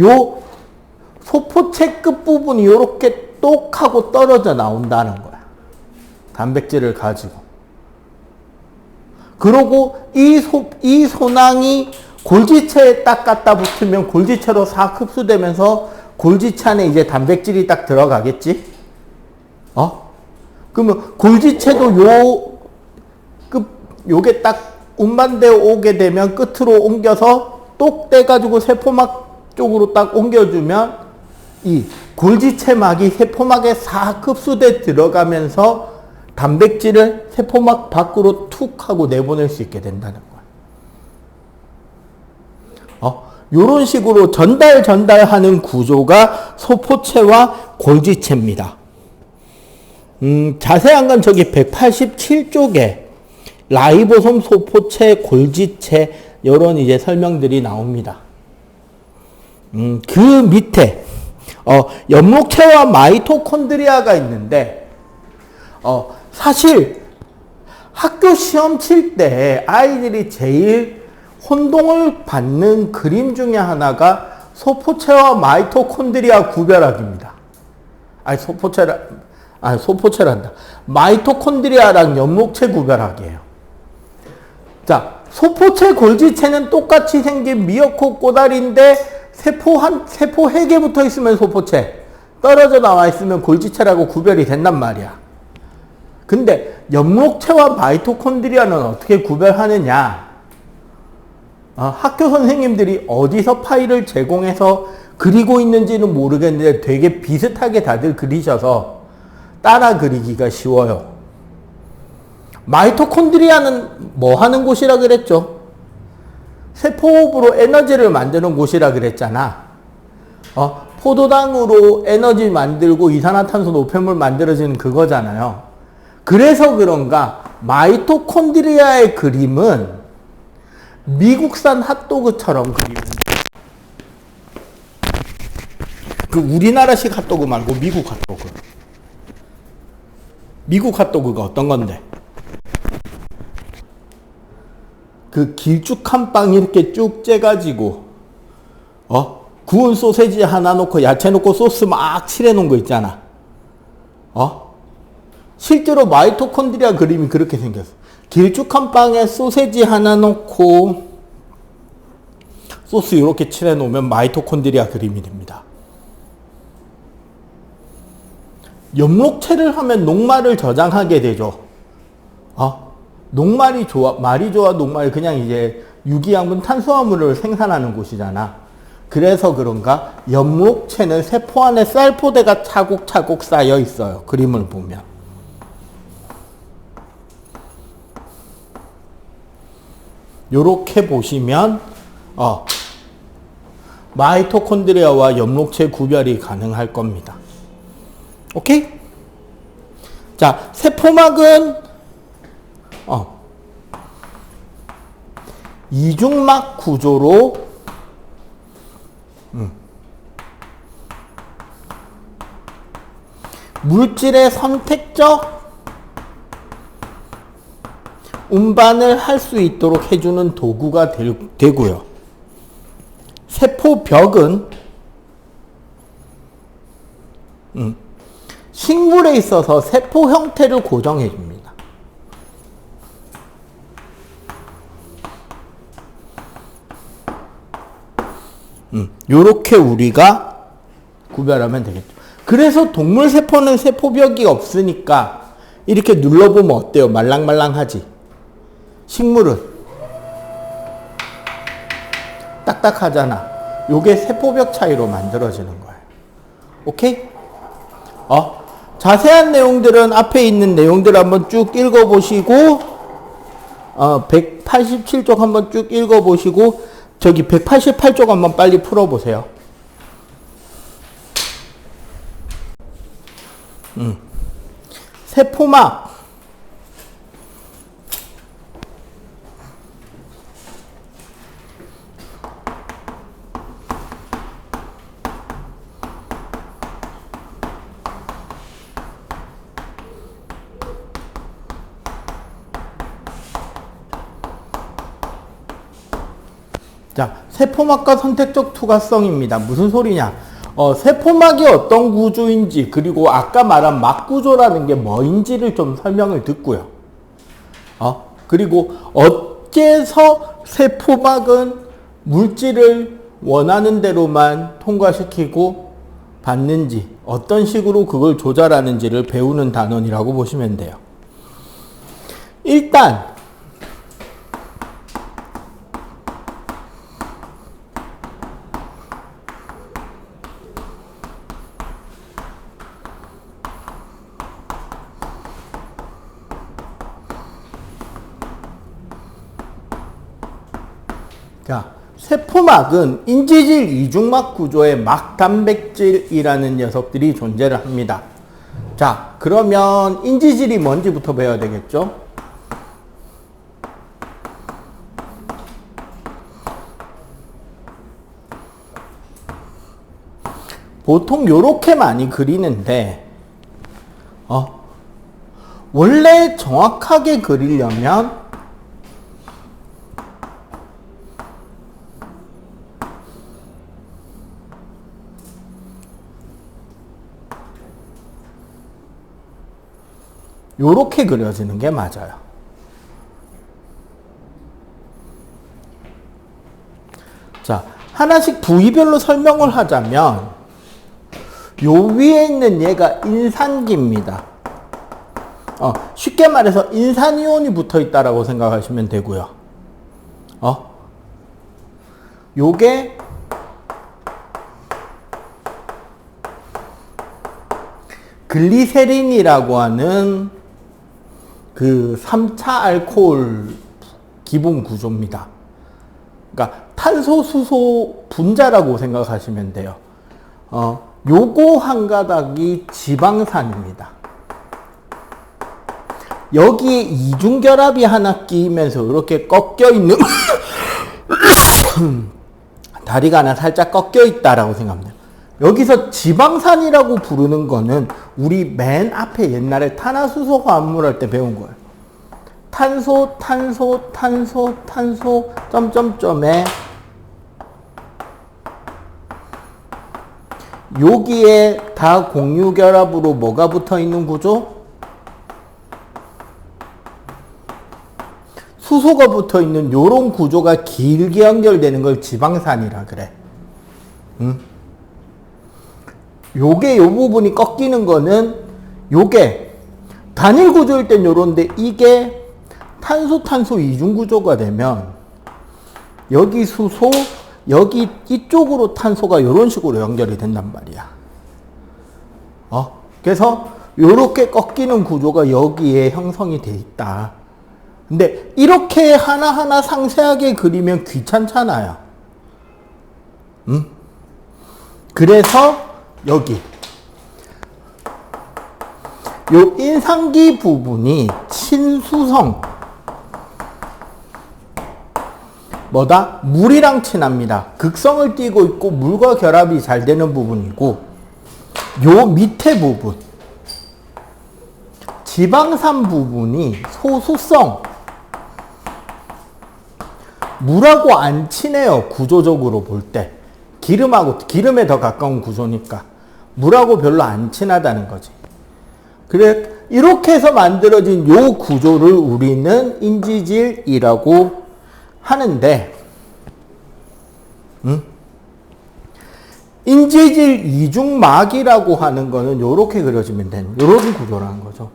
요 소포체 끝부분이 요렇게 똑 하고 떨어져 나온다는 거야. 단백질을 가지고. 그러고 이 소낭이 골지체에 딱 갖다 붙으면 골지체로 싹 흡수되면서 골지체 안에 이제 단백질이 딱 들어가겠지? 그러면 골지체도 요게 딱 운반되어 오게 되면 끝으로 옮겨서 똑 떼가지고 세포막 쪽으로 딱 옮겨주면 이 골지체막이 세포막에 싹 흡수돼 들어가면서 단백질을 세포막 밖으로 툭 하고 내보낼 수 있게 된다는 거야. 요런 식으로 전달하는 구조가 소포체와 골지체입니다. 자세한 건 저기 187쪽에 라이보솜, 소포체, 골지체 이런 이제 설명들이 나옵니다. 그 밑에 엽록체와 마이토콘드리아가 있는데 사실 학교 시험 칠 때 아이들이 제일 혼동을 받는 그림 중에 하나가 소포체와 마이토콘드리아 구별하기입니다. 소포체란다. 마이토콘드리아랑 엽록체 구별하기예요. 자, 소포체, 골지체는 똑같이 생긴 미어코 꼬다리인데 세포 핵에 붙어 있으면 소포체, 떨어져 나와 있으면 골지체라고 구별이 된단 말이야. 근데 엽록체와 마이토콘드리아는 어떻게 구별하느냐? 학교 선생님들이 어디서 파일을 제공해서 그리고 있는지는 모르겠는데 되게 비슷하게 다들 그리셔서 따라 그리기가 쉬워요. 마이토콘드리아는 뭐 하는 곳이라 그랬죠? 세포호흡으로 에너지를 만드는 곳이라 그랬잖아. 포도당으로 에너지 만들고 이산화탄소 노폐물 만들어지는 그거잖아요. 그래서 그런가 마이토콘드리아의 그림은 미국산 핫도그처럼 그리는, 그 우리나라식 핫도그 말고 미국 핫도그. 미국 핫도그가 어떤 건데? 그 길쭉한 빵 이렇게 쭉 째가지고 구운 소세지 하나 놓고 야채 놓고 소스 막 칠해 놓은 거 있잖아. 실제로 마이토콘드리아 그림이 그렇게 생겼어. 길쭉한 빵에 소세지 하나 놓고 소스 이렇게 칠해 놓으면 마이토콘드리아 그림이 됩니다. 엽록체를 하면 녹말을 저장하게 되죠. 녹말이 좋아, 말이 좋아, 녹말 그냥 이제 유기양분 탄수화물을 생산하는 곳이잖아. 그래서 그런가 엽록체는 세포 안에 쌀포대가 차곡차곡 쌓여 있어요. 그림을 보면. 요렇게 보시면 마이토콘드리아와 엽록체 구별이 가능할 겁니다. 오케이? 자, 세포막은 이중막 구조로 물질의 선택적 운반을 할 수 있도록 해주는 도구가 되고요. 세포벽은 식물에 있어서 세포 형태를 고정해 줍니다. 요렇게 우리가 구별하면 되겠죠. 그래서 동물 세포는 세포벽이 없으니까 이렇게 눌러보면 어때요? 말랑말랑하지? 식물은 딱딱하잖아. 요게 세포벽 차이로 만들어지는 거예요. 오케이? 자세한 내용들은 앞에 있는 내용들 한번 쭉 읽어보시고, 187쪽 한번 쭉 읽어보시고, 저기 188쪽 한번 빨리 풀어보세요. 세포막. 자, 세포막과 선택적 투과성입니다. 무슨 소리냐? 세포막이 어떤 구조인지, 그리고 아까 말한 막 구조라는 게 뭐인지를 좀 설명을 듣고요. 그리고 어째서 세포막은 물질을 원하는 대로만 통과시키고 받는지, 어떤 식으로 그걸 조절하는지를 배우는 단원이라고 보시면 돼요. 일단 자, 세포막은 인지질 이중막 구조의 막단백질이라는 녀석들이 존재를 합니다. 자, 그러면 인지질이 뭔지부터 배워야 되겠죠? 보통 요렇게 많이 그리는데, 원래 정확하게 그리려면 요렇게 그려지는 게 맞아요. 자, 하나씩 부위별로 설명을 하자면 요 위에 있는 얘가 인산기입니다. 쉽게 말해서 인산이온이 붙어 있다라고 생각하시면 되고요. 요게 글리세린이라고 하는 그 3차 알코올 기본 구조입니다. 그러니까 탄소, 수소 분자라고 생각하시면 돼요. 요거 한 가닥이 지방산입니다. 여기에 이중결합이 하나 끼면서 이렇게 꺾여 있는 다리가 하나 살짝 꺾여 있다라고 생각합니다. 여기서 지방산이라고 부르는 거는 우리 맨 앞에 옛날에 탄화수소 화합물 할 때 배운 거예요. 탄소, 탄소, 탄소, 탄소, 점점점에 여기에 다 공유결합으로 뭐가 붙어 있는 구조? 수소가 붙어 있는 요런 구조가 길게 연결되는 걸 지방산이라 그래. 요게 요 부분이 꺾이는 거는 요게 단일 구조일 땐 요런데 이게 탄소 탄소 이중 구조가 되면 여기 수소 여기 이쪽으로 탄소가 요런 식으로 연결이 된단 말이야. 그래서 요렇게 꺾이는 구조가 여기에 형성이 돼 있다. 근데 이렇게 하나하나 상세하게 그리면 귀찮잖아요. 그래서 여기 요 인산기 부분이 친수성 뭐다? 물이랑 친합니다. 극성을 띠고 있고 물과 결합이 잘 되는 부분이고 요 밑에 부분 지방산 부분이 소수성 물하고 안 친해요. 구조적으로 볼 때 기름에 더 가까운 구조니까 물하고 별로 안 친하다는 거지. 그래 이렇게 해서 만들어진 요 구조를 우리는 인지질이라고 하는데 인지질 이중막이라고 하는 거는 요렇게 그려지면 되는 요런 구조라는 거죠.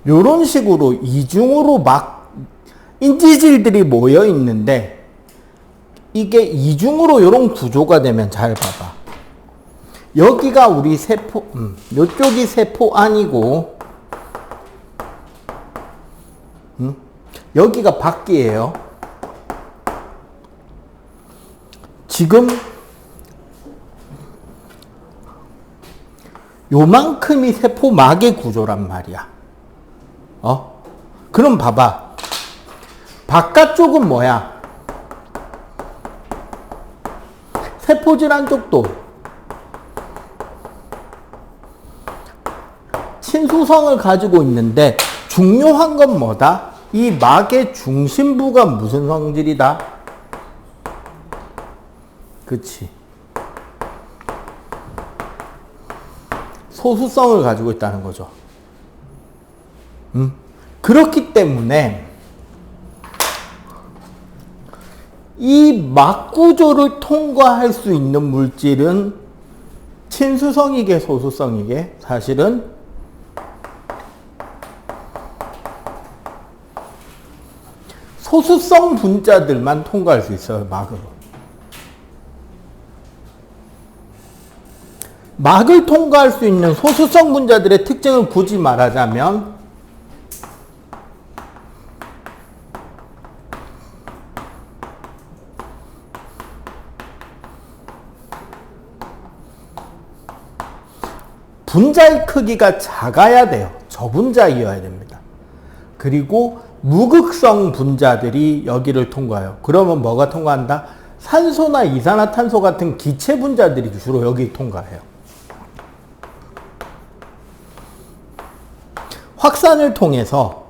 요런 식으로 이중으로 막 인지질들이 모여 있는데 이게 이중으로 요런 구조가 되면 잘 봐봐. 여기가 우리 세포, 요쪽이 세포 안이고, 여기가 밖이에요. 지금 요만큼이 세포막의 구조란 말이야. 그럼 봐봐. 바깥쪽은 뭐야? 세포질 안쪽도 친수성을 가지고 있는데 중요한 건 뭐다? 이 막의 중심부가 무슨 성질이다? 그치. 소수성을 가지고 있다는 거죠. 그렇기 때문에 이 막 구조를 통과할 수 있는 물질은 친수성이게 소수성이게 사실은 소수성 분자들만 통과할 수 있어요. 막으로. 막을 통과할 수 있는 소수성 분자들의 특징을 굳이 말하자면 분자의 크기가 작아야 돼요. 저분자이어야 됩니다. 그리고 무극성 분자들이 여기를 통과해요. 그러면 뭐가 통과한다? 산소나 이산화탄소 같은 기체 분자들이 주로 여기 통과해요. 확산을 통해서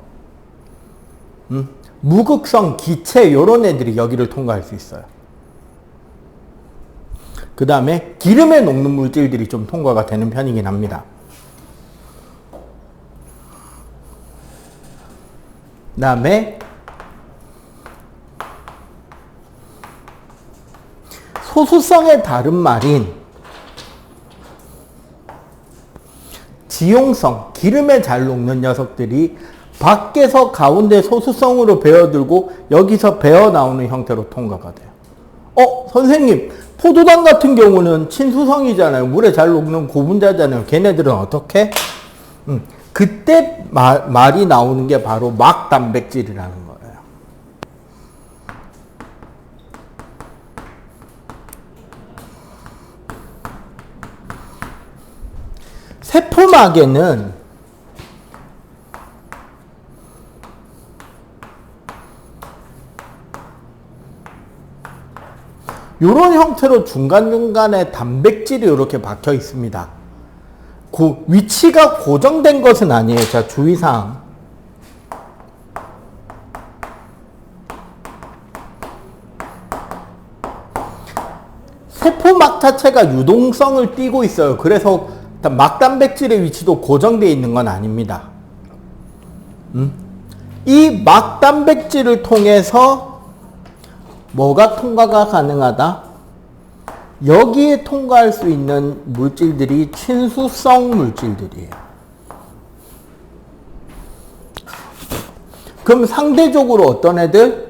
무극성 기체 이런 애들이 여기를 통과할 수 있어요. 그 다음에 기름에 녹는 물질들이 좀 통과가 되는 편이긴 합니다. 그 다음에 소수성의 다른 말인 지용성, 기름에 잘 녹는 녀석들이 밖에서 가운데 소수성으로 배어들고 여기서 배어 나오는 형태로 통과가 돼요. 선생님, 포도당 같은 경우는 친수성이잖아요. 물에 잘 녹는 고분자잖아요. 걔네들은 어떻게? 그때 말이 나오는 게 바로 막 단백질이라는 거예요. 세포막에는 이런 형태로 중간중간에 단백질이 이렇게 박혀 있습니다. 그 위치가 고정된 것은 아니에요. 자, 주의사항. 세포막 자체가 유동성을 띠고 있어요. 그래서 막 단백질의 위치도 고정되어 있는 건 아닙니다. 이 막 단백질을 통해서 뭐가 통과가 가능하다? 여기에 통과할 수 있는 물질들이 친수성 물질들이에요. 그럼 상대적으로 어떤 애들?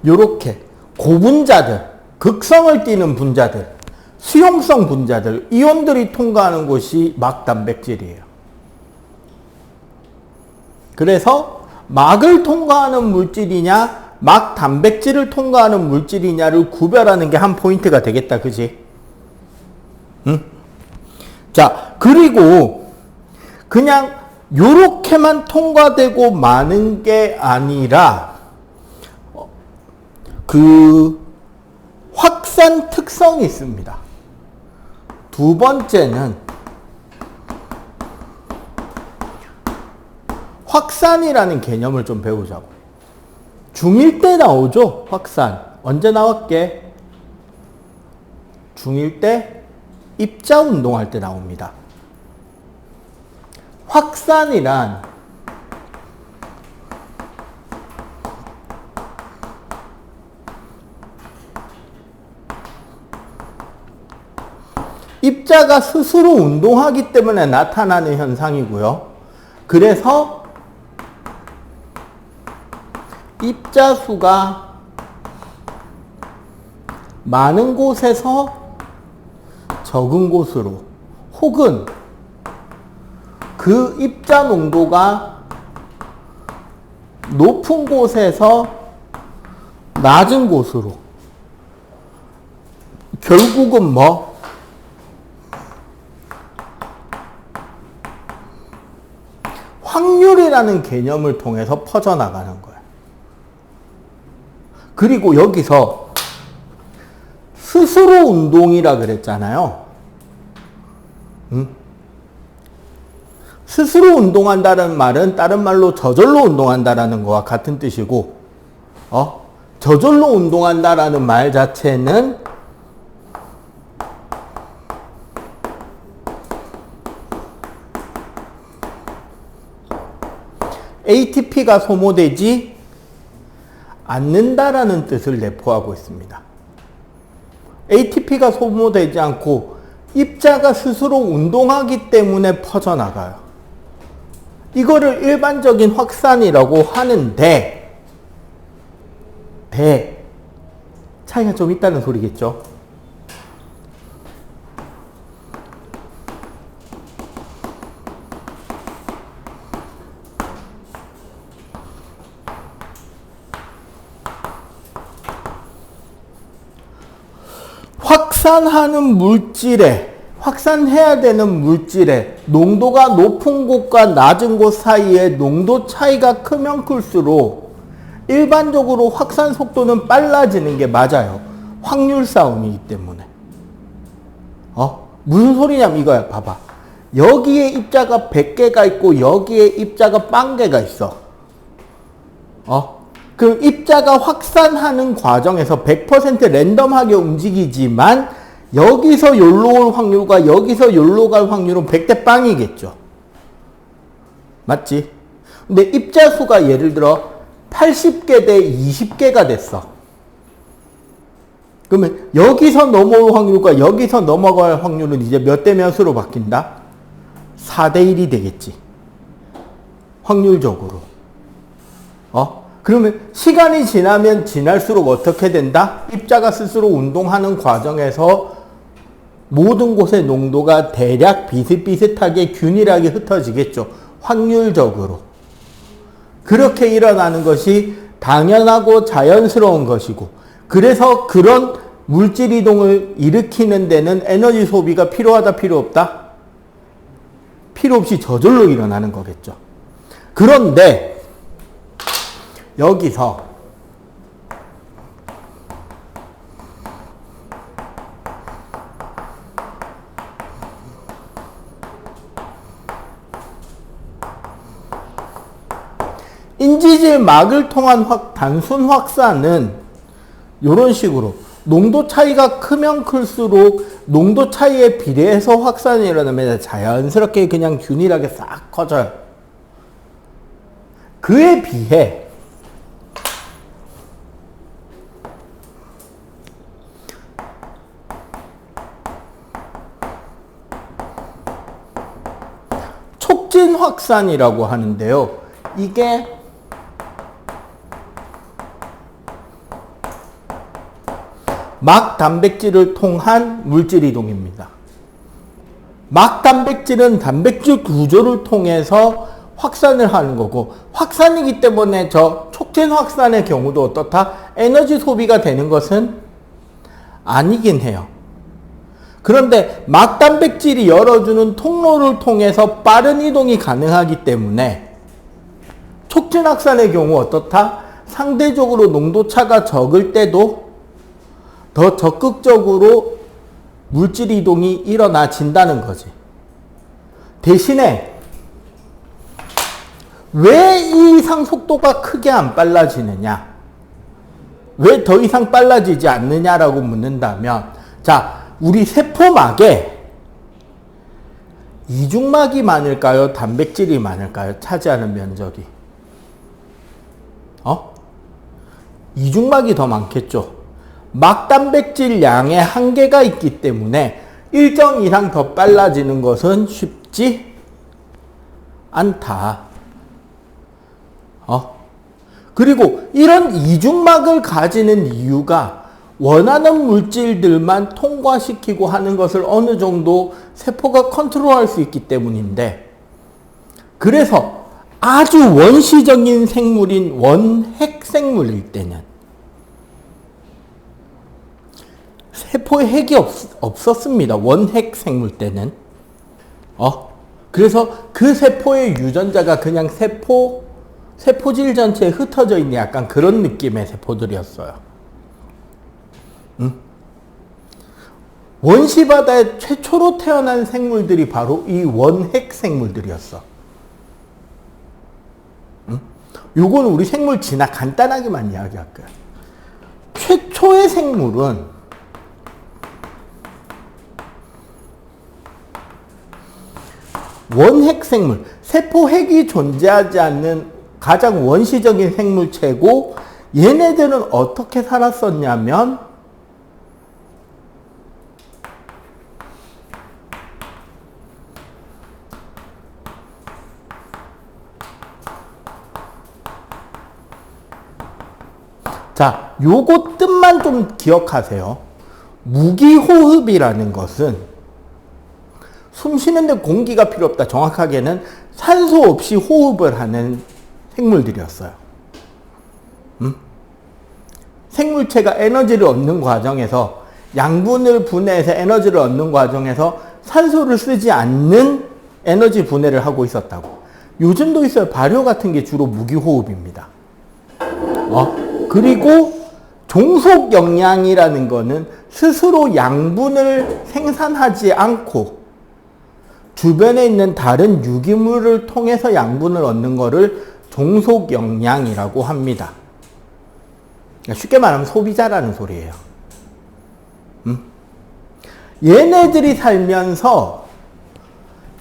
요렇게 고분자들, 극성을 띠는 분자들, 수용성 분자들, 이온들이 통과하는 곳이 막 단백질이에요. 그래서 막을 통과하는 물질이냐, 막 단백질을 통과하는 물질이냐를 구별하는 게 한 포인트가 되겠다. 그지? 자, 그리고 그냥 요렇게만 통과되고 마는 게 아니라 그 확산 특성이 있습니다. 두 번째는 확산이라는 개념을 좀 배우자고. 중1 때 나오죠? 확산. 언제 나왔게? 중1 때 입자 운동할 때 나옵니다. 확산이란 입자가 스스로 운동하기 때문에 나타나는 현상이고요. 그래서 입자 수가 많은 곳에서 적은 곳으로, 혹은 그 입자 농도가 높은 곳에서 낮은 곳으로, 결국은 뭐 확률이라는 개념을 통해서 퍼져나가는 거예요. 그리고 여기서 스스로 운동이라 그랬잖아요. 스스로 운동한다는 말은 다른 말로 저절로 운동한다라는 거와 같은 뜻이고, 저절로 운동한다라는 말 자체는 ATP가 소모되지 않는다라는 뜻을 내포하고 있습니다. ATP가 소모되지 않고 입자가 스스로 운동하기 때문에 퍼져나가요. 이거를 일반적인 확산이라고 하는데, 차이가 좀 있다는 소리겠죠. 확산해야 되는 물질의 농도가 높은 곳과 낮은 곳 사이에 농도 차이가 크면 클수록 일반적으로 확산 속도는 빨라지는 게 맞아요. 확률 싸움이기 때문에. 무슨 소리냐면 이거야. 봐봐. 여기에 입자가 100개가 있고 여기에 입자가 10,000개가 있어. 그럼 입자가 확산하는 과정에서 100% 랜덤하게 움직이지만 여기서 여기로 올 확률과 여기서 여기로 갈 확률은 100대 0이겠죠. 맞지? 근데 입자 수가 예를 들어 80개 대 20개가 됐어. 그러면 여기서 넘어올 확률과 여기서 넘어갈 확률은 이제 몇 대 몇으로 바뀐다? 4대 1이 되겠지. 확률적으로. 그러면 시간이 지나면 지날수록 어떻게 된다? 입자가 스스로 운동하는 과정에서 모든 곳의 농도가 대략 비슷비슷하게 균일하게 흩어지겠죠. 확률적으로. 그렇게 일어나는 것이 당연하고 자연스러운 것이고, 그래서 그런 물질 이동을 일으키는 데는 에너지 소비가 필요하다, 필요 없다? 필요 없이 저절로 일어나는 거겠죠. 그런데 여기서 인지질 막을 통한 단순 확산은 이런 식으로 농도 차이가 크면 클수록 농도 차이에 비례해서 확산이 일어나면 자연스럽게 그냥 균일하게 싹 커져요. 그에 비해 촉진 확산이라고 하는데요. 이게 막 단백질을 통한 물질 이동입니다. 막 단백질은 단백질 구조를 통해서 확산을 하는 거고, 확산이기 때문에 저 촉진 확산의 경우도 어떻다? 에너지 소비가 되는 것은 아니긴 해요. 그런데 막 단백질이 열어주는 통로를 통해서 빠른 이동이 가능하기 때문에 촉진 확산의 경우 어떻다? 상대적으로 농도차가 적을 때도 더 적극적으로 물질 이동이 일어나진다는 거지. 대신에 왜 이 이상 속도가 크게 안 빨라지느냐? 왜 더 이상 빨라지지 않느냐라고 묻는다면, 자, 우리 세포막에 이중막이 많을까요? 단백질이 많을까요? 차지하는 면적이. 이중막이 더 많겠죠. 막단백질 양에 한계가 있기 때문에 일정 이상 더 빨라지는 것은 쉽지 않다. 그리고 이런 이중막을 가지는 이유가 원하는 물질들만 통과시키고 하는 것을 어느 정도 세포가 컨트롤할 수 있기 때문인데, 그래서 아주 원시적인 생물인 원핵 생물일 때는 세포에 핵이 없었습니다. 원핵 생물 때는. 그래서 그 세포의 유전자가 그냥 세포질 전체에 흩어져 있는 약간 그런 느낌의 세포들이었어요. 원시바다에 최초로 태어난 생물들이 바로 이 원핵 생물들이었어. 요건 우리 생물 진화 간단하게만 이야기할 거야. 최초의 생물은 원핵 생물, 세포 핵이 존재하지 않는 가장 원시적인 생물체고, 얘네들은 어떻게 살았었냐면 자, 요거 뜻만 좀 기억하세요. 무기호흡이라는 것은 숨 쉬는데 공기가 필요 없다. 정확하게는 산소 없이 호흡을 하는 생물들이었어요. 생물체가 에너지를 얻는 과정에서, 양분을 분해해서 에너지를 얻는 과정에서 산소를 쓰지 않는 에너지 분해를 하고 있었다고. 요즘도 있어요. 발효 같은 게 주로 무기호흡입니다. 그리고 종속영양이라는 거는 스스로 양분을 생산하지 않고 주변에 있는 다른 유기물을 통해서 양분을 얻는 거를 종속영양이라고 합니다. 쉽게 말하면 소비자라는 소리예요. 얘네들이 살면서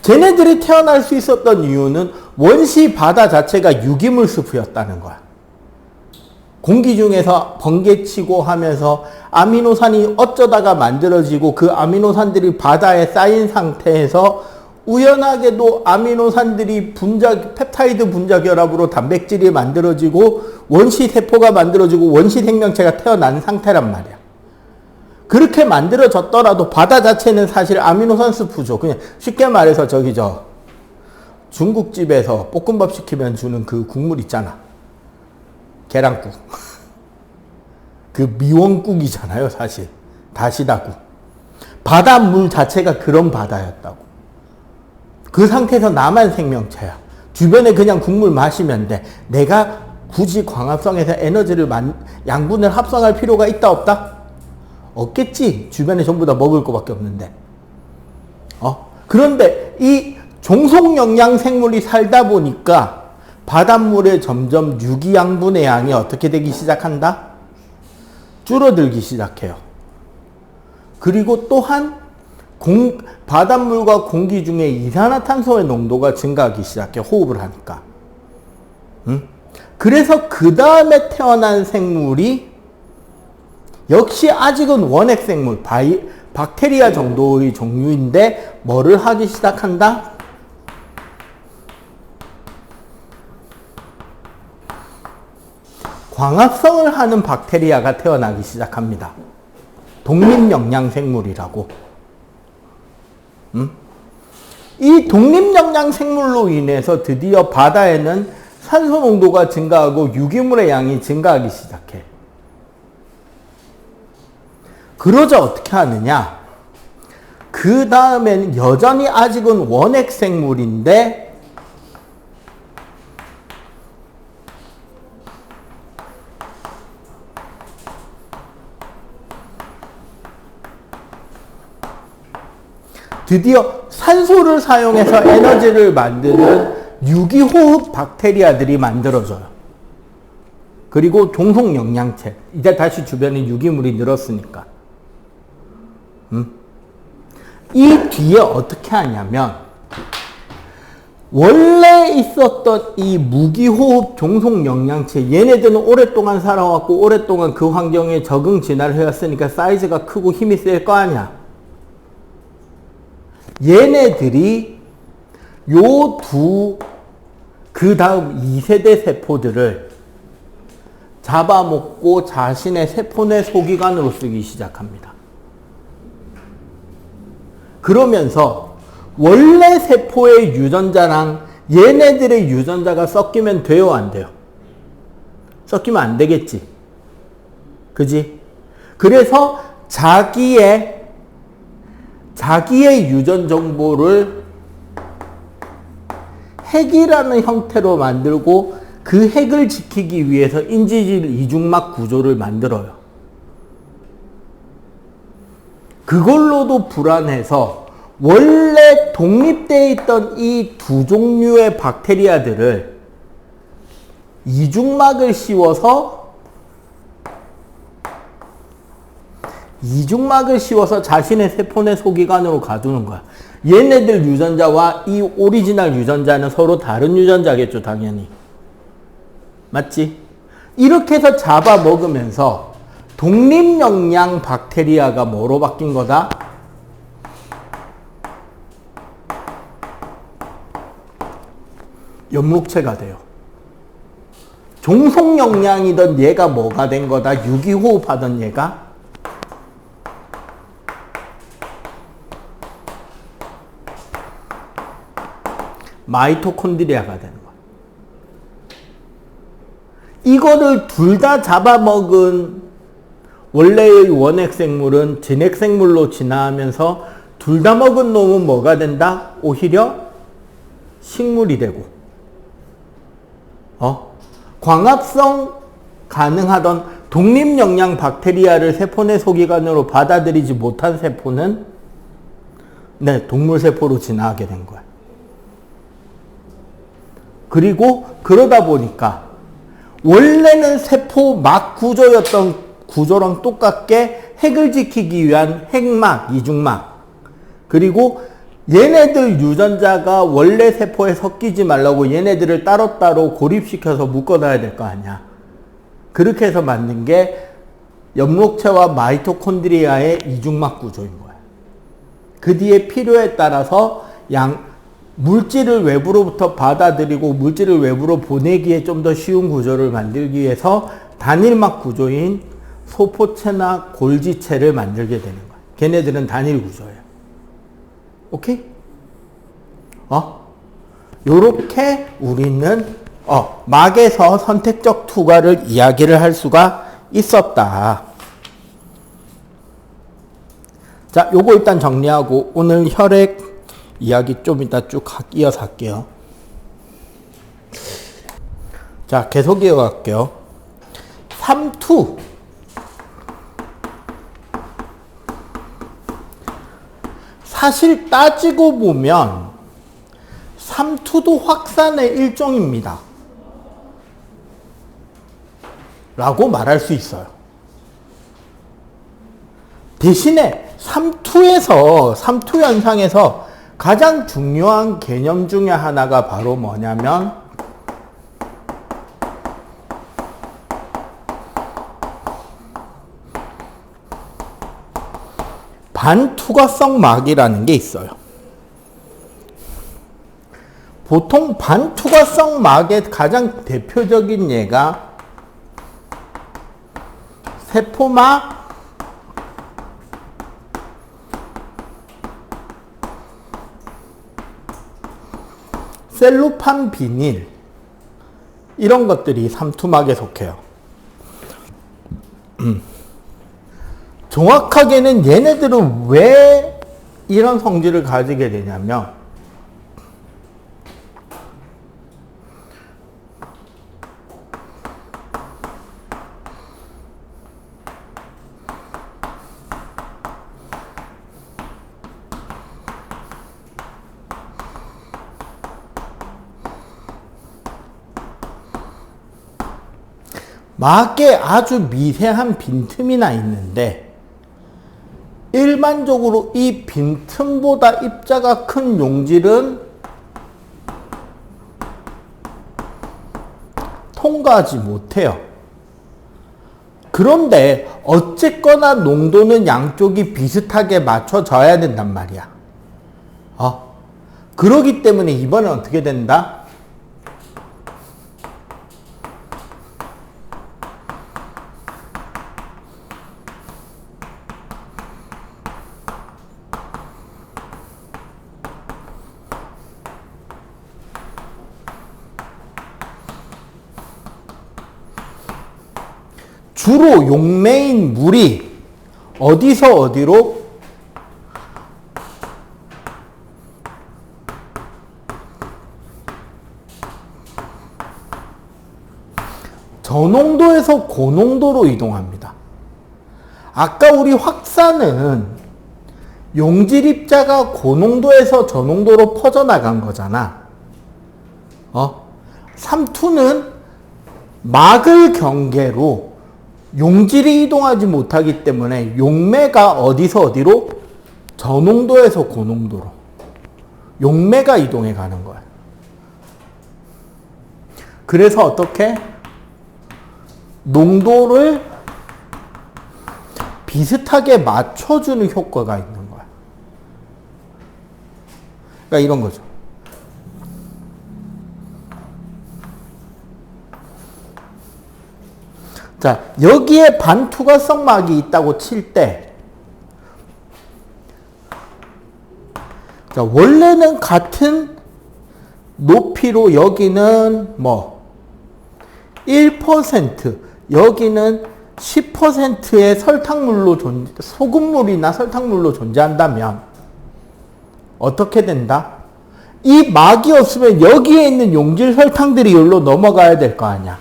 쟤네들이 태어날 수 있었던 이유는 원시 바다 자체가 유기물 숲이었다는 거야. 공기 중에서 번개치고 하면서 아미노산이 어쩌다가 만들어지고, 그 아미노산들이 바다에 쌓인 상태에서 우연하게도 아미노산들이 펩타이드 분자 결합으로 단백질이 만들어지고 원시 세포가 만들어지고 원시 생명체가 태어난 상태란 말이야. 그렇게 만들어졌더라도 바다 자체는 사실 아미노산 스프죠. 그냥 쉽게 말해서 중국집에서 볶음밥 시키면 주는 그 국물 있잖아. 계란국. 그 미원국이잖아요, 사실. 다시다국. 바닷물 자체가 그런 바다였다고. 그 상태에서 나만 생명체야. 주변에 그냥 국물 마시면 돼. 내가 굳이 광합성에서 양분을 합성할 필요가 있다, 없다? 없겠지. 주변에 전부 다 먹을 거밖에 없는데. 그런데 이 종속영양 생물이 살다 보니까 바닷물에 점점 유기양분의 양이 어떻게 되기 시작한다? 줄어들기 시작해요. 그리고 또한 바닷물과 공기 중에 이산화탄소의 농도가 증가하기 시작해. 호흡을 하니까. 그래서 그 다음에 태어난 생물이 역시 아직은 원핵 생물, 박테리아 정도의 종류인데 뭐를 하기 시작한다? 광합성을 하는 박테리아가 태어나기 시작합니다. 독립영양생물이라고. 이 독립영양생물로 인해서 드디어 바다에는 산소 농도가 증가하고 유기물의 양이 증가하기 시작해. 그러자 어떻게 하느냐? 그 다음에는 여전히 아직은 원핵 생물인데 드디어 산소를 사용해서 에너지를 만드는 유기호흡 박테리아들이 만들어져요. 그리고 종속영양체. 이제 다시 주변에 유기물이 늘었으니까. 이 뒤에 어떻게 하냐면 원래 있었던 이 무기호흡 종속영양체, 얘네들은 오랫동안 살아왔고 오랫동안 그 환경에 적응 진화를 해왔으니까 사이즈가 크고 힘이 셀 거 아니야. 얘네들이 요 그 다음 2세대 세포들을 잡아먹고 자신의 세포내 소기관으로 쓰기 시작합니다. 그러면서 원래 세포의 유전자랑 얘네들의 유전자가 섞이면 돼요, 안 돼요? 섞이면 안 되겠지. 그지? 그래서 자기의 유전 정보를 핵이라는 형태로 만들고 그 핵을 지키기 위해서 인지질 이중막 구조를 만들어요. 그걸로도 불안해서 원래 독립되어 있던 이 두 종류의 박테리아들을 이중막을 씌워서 자신의 세포내 소기관으로 가두는 거야. 얘네들 유전자와 이 오리지널 유전자는 서로 다른 유전자겠죠, 당연히. 맞지? 이렇게 해서 잡아먹으면서 독립영양 박테리아가 뭐로 바뀐 거다? 엽록체가 돼요. 종속영양이던 얘가 뭐가 된 거다? 유기호흡하던 얘가 마이토콘드리아가 되는 거야. 이거를 둘 다 잡아먹은 원래의 원핵생물은 진핵생물로 진화하면서 둘 다 먹은 놈은 뭐가 된다? 오히려 식물이 되고, 광합성 가능하던 독립영양 박테리아를 세포내 소기관으로 받아들이지 못한 세포는 동물세포로 진화하게 된 거야. 그리고 그러다 보니까 원래는 세포 막 구조였던 구조랑 똑같게 핵을 지키기 위한 핵막, 이중막, 그리고 얘네들 유전자가 원래 세포에 섞이지 말라고 얘네들을 따로따로 고립시켜서 묶어놔야 될 거 아니야. 그렇게 해서 만든 게 엽록체와 마이토콘드리아의 이중막 구조인 거야. 그 뒤에 필요에 따라서 물질을 외부로부터 받아들이고 물질을 외부로 보내기에 좀 더 쉬운 구조를 만들기 위해서 단일막 구조인 소포체나 골지체를 만들게 되는 거야. 걔네들은 단일 구조예요. 오케이? 요렇게 우리는 막에서 선택적 투과를 이야기를 할 수가 있었다. 자, 요거 일단 정리하고 오늘 혈액 이야기 좀 이따 쭉 이어서 할게요. 자, 계속 이어갈게요. 3투. 사실 따지고 보면 3투도 확산의 일종입니다. 라고 말할 수 있어요. 대신에 3투 현상에서 가장 중요한 개념 중에 하나가 바로 뭐냐면 반투과성 막이라는 게 있어요. 보통 반투과성 막의 가장 대표적인 예가 세포막, 셀로판 비닐, 이런 것들이 3투막에 속해요. 정확하게는 얘네들은 왜 이런 성질을 가지게 되냐면 막에 아주 미세한 빈틈이 나 있는데 일반적으로 이 빈틈보다 입자가 큰 용질은 통과하지 못해요. 그런데 어쨌거나 농도는 양쪽이 비슷하게 맞춰져야 된단 말이야. 그러기 때문에 이번엔 어떻게 된다? 주로 용매인 물이 어디서 어디로 저농도에서 고농도로 이동합니다. 아까 우리 확산은 용질 입자가 고농도에서 저농도로 퍼져나간 거잖아. 삼투는 막을 경계로 용질이 이동하지 못하기 때문에 용매가 어디서 어디로? 저농도에서 고농도로. 용매가 이동해 가는 거야. 그래서 어떻게? 농도를 비슷하게 맞춰주는 효과가 있는 거야. 그러니까 이런 거죠. 자, 여기에 반투과성막이 있다고 칠 때, 자, 원래는 같은 높이로 여기는 1%, 여기는 10%의 소금물이나 설탕물로 존재한다면 어떻게 된다? 이 막이 없으면 여기에 있는 용질 설탕들이 여기로 넘어가야 될 거 아니야.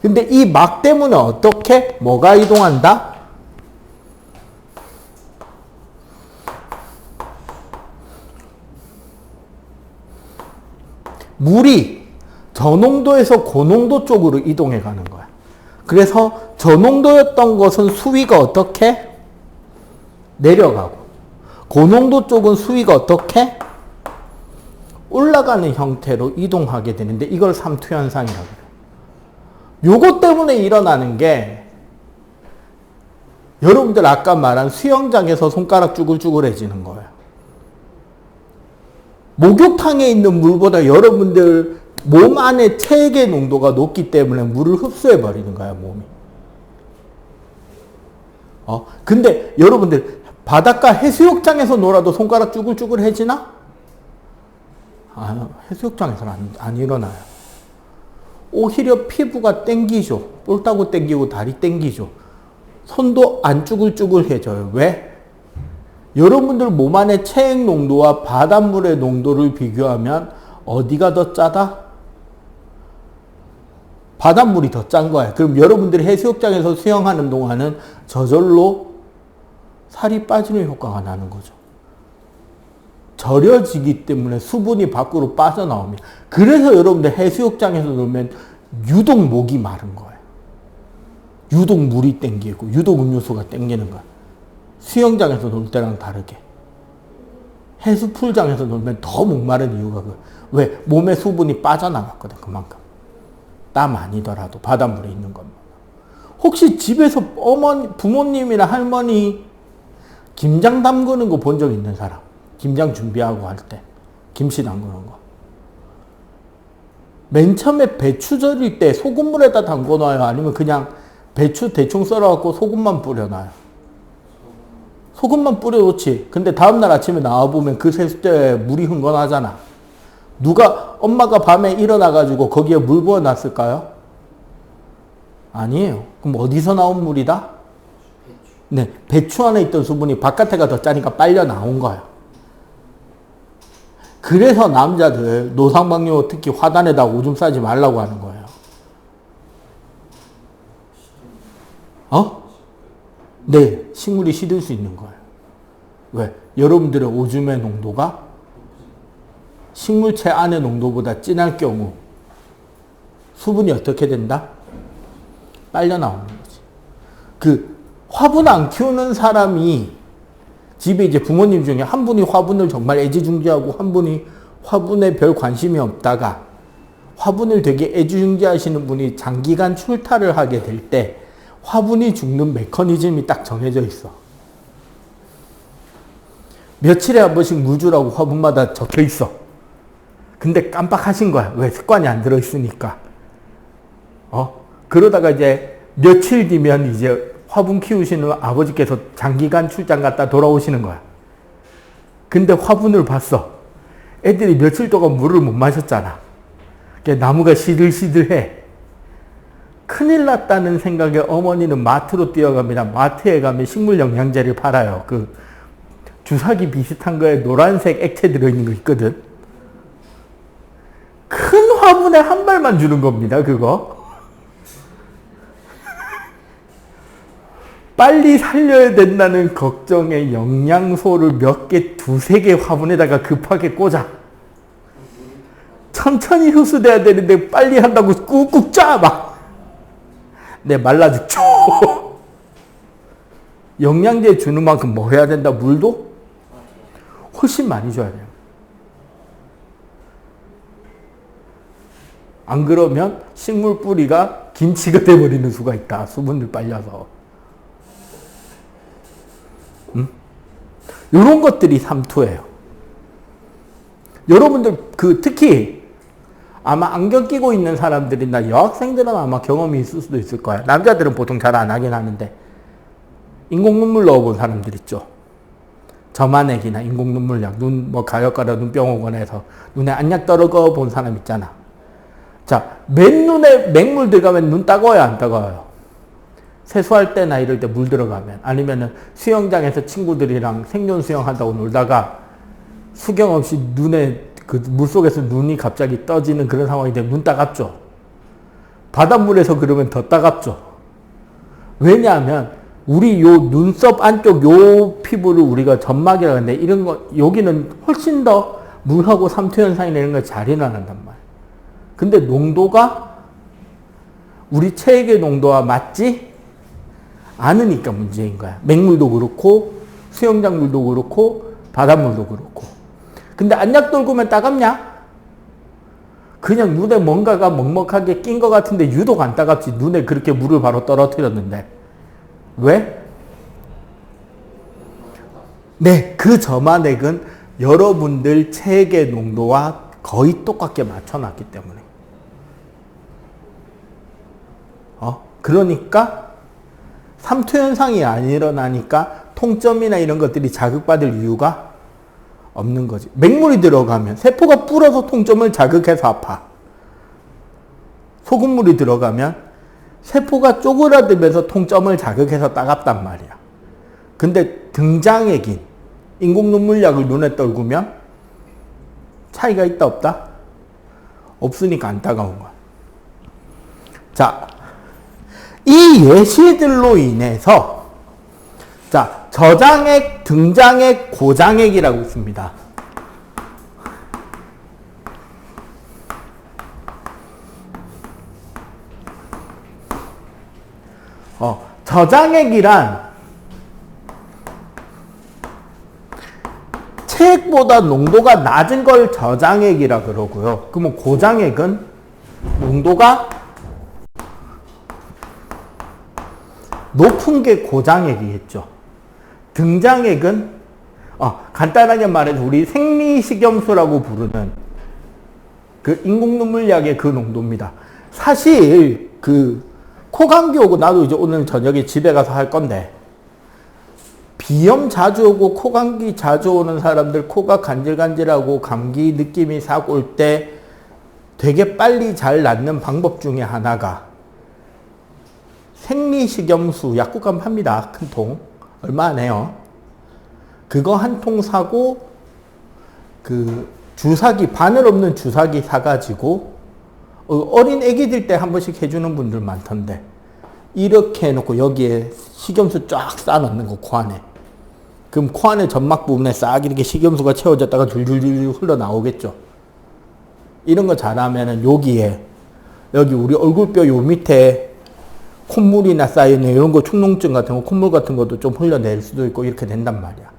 근데 이 막 때문에 어떻게? 뭐가 이동한다? 물이 저농도에서 고농도 쪽으로 이동해 가는 거야. 그래서 저농도였던 것은 수위가 어떻게? 내려가고, 고농도 쪽은 수위가 어떻게? 올라가는 형태로 이동하게 되는데 이걸 삼투현상이라고 해요. 요것 때문에 일어나는 게 여러분들 아까 말한 수영장에서 손가락 쭈글쭈글해지는 거예요. 목욕탕에 있는 물보다 여러분들 몸 안에 체액의 농도가 높기 때문에 물을 흡수해 버리는 거야, 몸이. 근데 여러분들 바닷가 해수욕장에서 놀아도 손가락 쭈글쭈글해지나? 해수욕장에서는 안 일어나요. 오히려 피부가 땡기죠. 뿔따구 땡기고 다리 땡기죠. 손도 안 쭈글쭈글해져요. 왜? 여러분들 몸 안의 체액 농도와 바닷물의 농도를 비교하면 어디가 더 짜다? 바닷물이 더 짠 거야. 그럼 여러분들이 해수욕장에서 수영하는 동안은 저절로 살이 빠지는 효과가 나는 거죠. 절여지기 때문에 수분이 밖으로 빠져나옵니다. 그래서 여러분들 해수욕장에서 놀면 유독 목이 마른 거예요. 유독 물이 땡기고 유독 음료수가 땡기는 거야. 수영장에서 놀 때랑 다르게. 해수풀장에서 놀면 더 목마른 이유가 왜? 몸에 수분이 빠져나갔거든, 그만큼. 땀 아니더라도 바닷물에 있는 것만. 혹시 집에서 부모님이나 할머니 김장 담그는 거 본 적 있는 사람? 김장 준비하고 할 때 김치 담그는 거. 맨 처음에 배추 절일 때 소금물에다 담궈놔요? 아니면 그냥 배추 대충 썰어갖고 소금만 뿌려놔요? 소금만 뿌려놓지. 근데 다음날 아침에 나와보면 그 세숫대에 물이 흥건하잖아. 엄마가 밤에 일어나가지고 거기에 물 부어놨을까요? 아니에요. 그럼 어디서 나온 물이다? 네, 배추 안에 있던 수분이 바깥에가 더 짜니까 빨려 나온 거예요. 그래서 남자들 노상방뇨 특히 화단에다 오줌 싸지 말라고 하는 거예요. 네, 식물이 시들 수 있는 거예요. 왜? 여러분들의 오줌의 농도가 식물체 안의 농도보다 진할 경우 수분이 어떻게 된다? 빨려 나오는 거지. 화분 안 키우는 사람이 집에 이제 부모님 중에 한 분이 화분을 정말 애지중지하고 한 분이 화분에 별 관심이 없다가 화분을 되게 애지중지하시는 분이 장기간 출타를 하게 될 때 화분이 죽는 메커니즘이 딱 정해져 있어. 며칠에 한 번씩 물 주라고 화분마다 적혀 있어. 근데 깜빡하신 거야. 왜? 습관이 안 들어있으니까. 그러다가 이제 며칠 뒤면 이제 화분 키우시는 아버지께서 장기간 출장 갔다 돌아오시는 거야. 근데 화분을 봤어. 애들이 며칠 동안 물을 못 마셨잖아. 나무가 시들시들해. 큰일 났다는 생각에 어머니는 마트로 뛰어갑니다. 마트에 가면 식물 영양제를 팔아요. 그 주사기 비슷한 거에 노란색 액체 들어있는 거 있거든. 큰 화분에 한 발만 주는 겁니다. 그거. 빨리 살려야 된다는 걱정에 영양소를 몇 개, 두세 개 화분에다가 급하게 꽂아. 천천히 흡수돼야 되는데 빨리 한다고 꾹꾹 짜, 막. 내 말라 죽죠. 영양제 주는 만큼 뭐 해야 된다? 물도? 훨씬 많이 줘야 돼요. 안 그러면 식물 뿌리가 김치가 돼버리는 수가 있다. 수분을 빨려서. 이런 것들이 삼투예요. 여러분들 특히 아마 안경 끼고 있는 사람들이나 여학생들은 아마 경험이 있을 수도 있을 거야. 남자들은 보통 잘 안 하긴 하는데 인공눈물 넣어본 사람들 있죠. 점안액이나 인공눈물약, 눈 가렵거나 눈병원에서 눈에 안약 떨어져 본 사람 있잖아. 자, 맨눈에 맹물 들어가면 눈 따가워요, 안 따가워요? 세수할 때나 이럴 때 물 들어가면, 아니면은 수영장에서 친구들이랑 생존 수영한다고 놀다가 수경 없이 눈에 그 물속에서 눈이 갑자기 떠지는 그런 상황이 되면 눈 따갑죠. 바닷물에서 그러면 더 따갑죠. 왜냐하면 우리 요 눈썹 안쪽 요 피부를 우리가 점막이라고 하는데 이런 거 여기는 훨씬 더 물하고 삼투 현상이나 이런 거 잘 일어난단 말이야. 근데 농도가 우리 체액의 농도와 맞지 않으니까 문제인 거야. 맹물도 그렇고 수영장 물도 그렇고 바닷물도 그렇고. 근데 안약 떨구면 따갑냐? 그냥 눈에 뭔가가 먹먹하게 낀 것 같은데 유독 안 따갑지. 눈에 그렇게 물을 바로 떨어뜨렸는데. 왜? 네, 그 점안액은 여러분들 체액의 농도와 거의 똑같게 맞춰놨기 때문에. 그러니까 삼투 현상이 안 일어나니까 통점이나 이런 것들이 자극받을 이유가 없는 거지. 맹물이 들어가면 세포가 불어서 통점을 자극해서 아파. 소금물이 들어가면 세포가 쪼그라들면서 통점을 자극해서 따갑단 말이야. 근데 등장액인 인공눈물약을 눈에 떨구면 차이가 있다 없다? 없으니까 안 따가운 거야. 자, 이 예시들로 인해서 자, 저장액, 등장액, 고장액이라고 있습니다. 저장액이란 체액보다 농도가 낮은 걸 저장액이라 그러고요. 그러면 고장액은 농도가 높은 게 고장액이겠죠. 등장액은 간단하게 말해서 우리 생리식염수라고 부르는 그 인공눈물약의 그 농도입니다. 사실 그 코감기 오고 나도 이제 오늘 저녁에 집에 가서 할 건데 비염 자주 오고 코감기 자주 오는 사람들 코가 간질간질하고 감기 느낌이 싹 올 때 되게 빨리 잘 낫는 방법 중에 하나가 생리식염수 약국 가면 팝니다. 큰 통. 얼마 안 해요. 그거 한 통 사고 그 주사기 바늘 없는 주사기 사가지고 어린 애기들 때 한 번씩 해주는 분들 많던데 이렇게 해놓고 여기에 식염수 쫙 쌓아놓는 거 코 안에. 그럼 코 안에 점막 부분에 싹 이렇게 식염수가 채워졌다가 줄줄줄 흘러나오겠죠. 이런 거 잘하면은 여기에 여기 우리 얼굴뼈 요 밑에 콧물이나 쌓여있는 이런 거 축농증 같은 거 콧물 같은 것도 좀 흘려낼 수도 있고 이렇게 된단 말이야.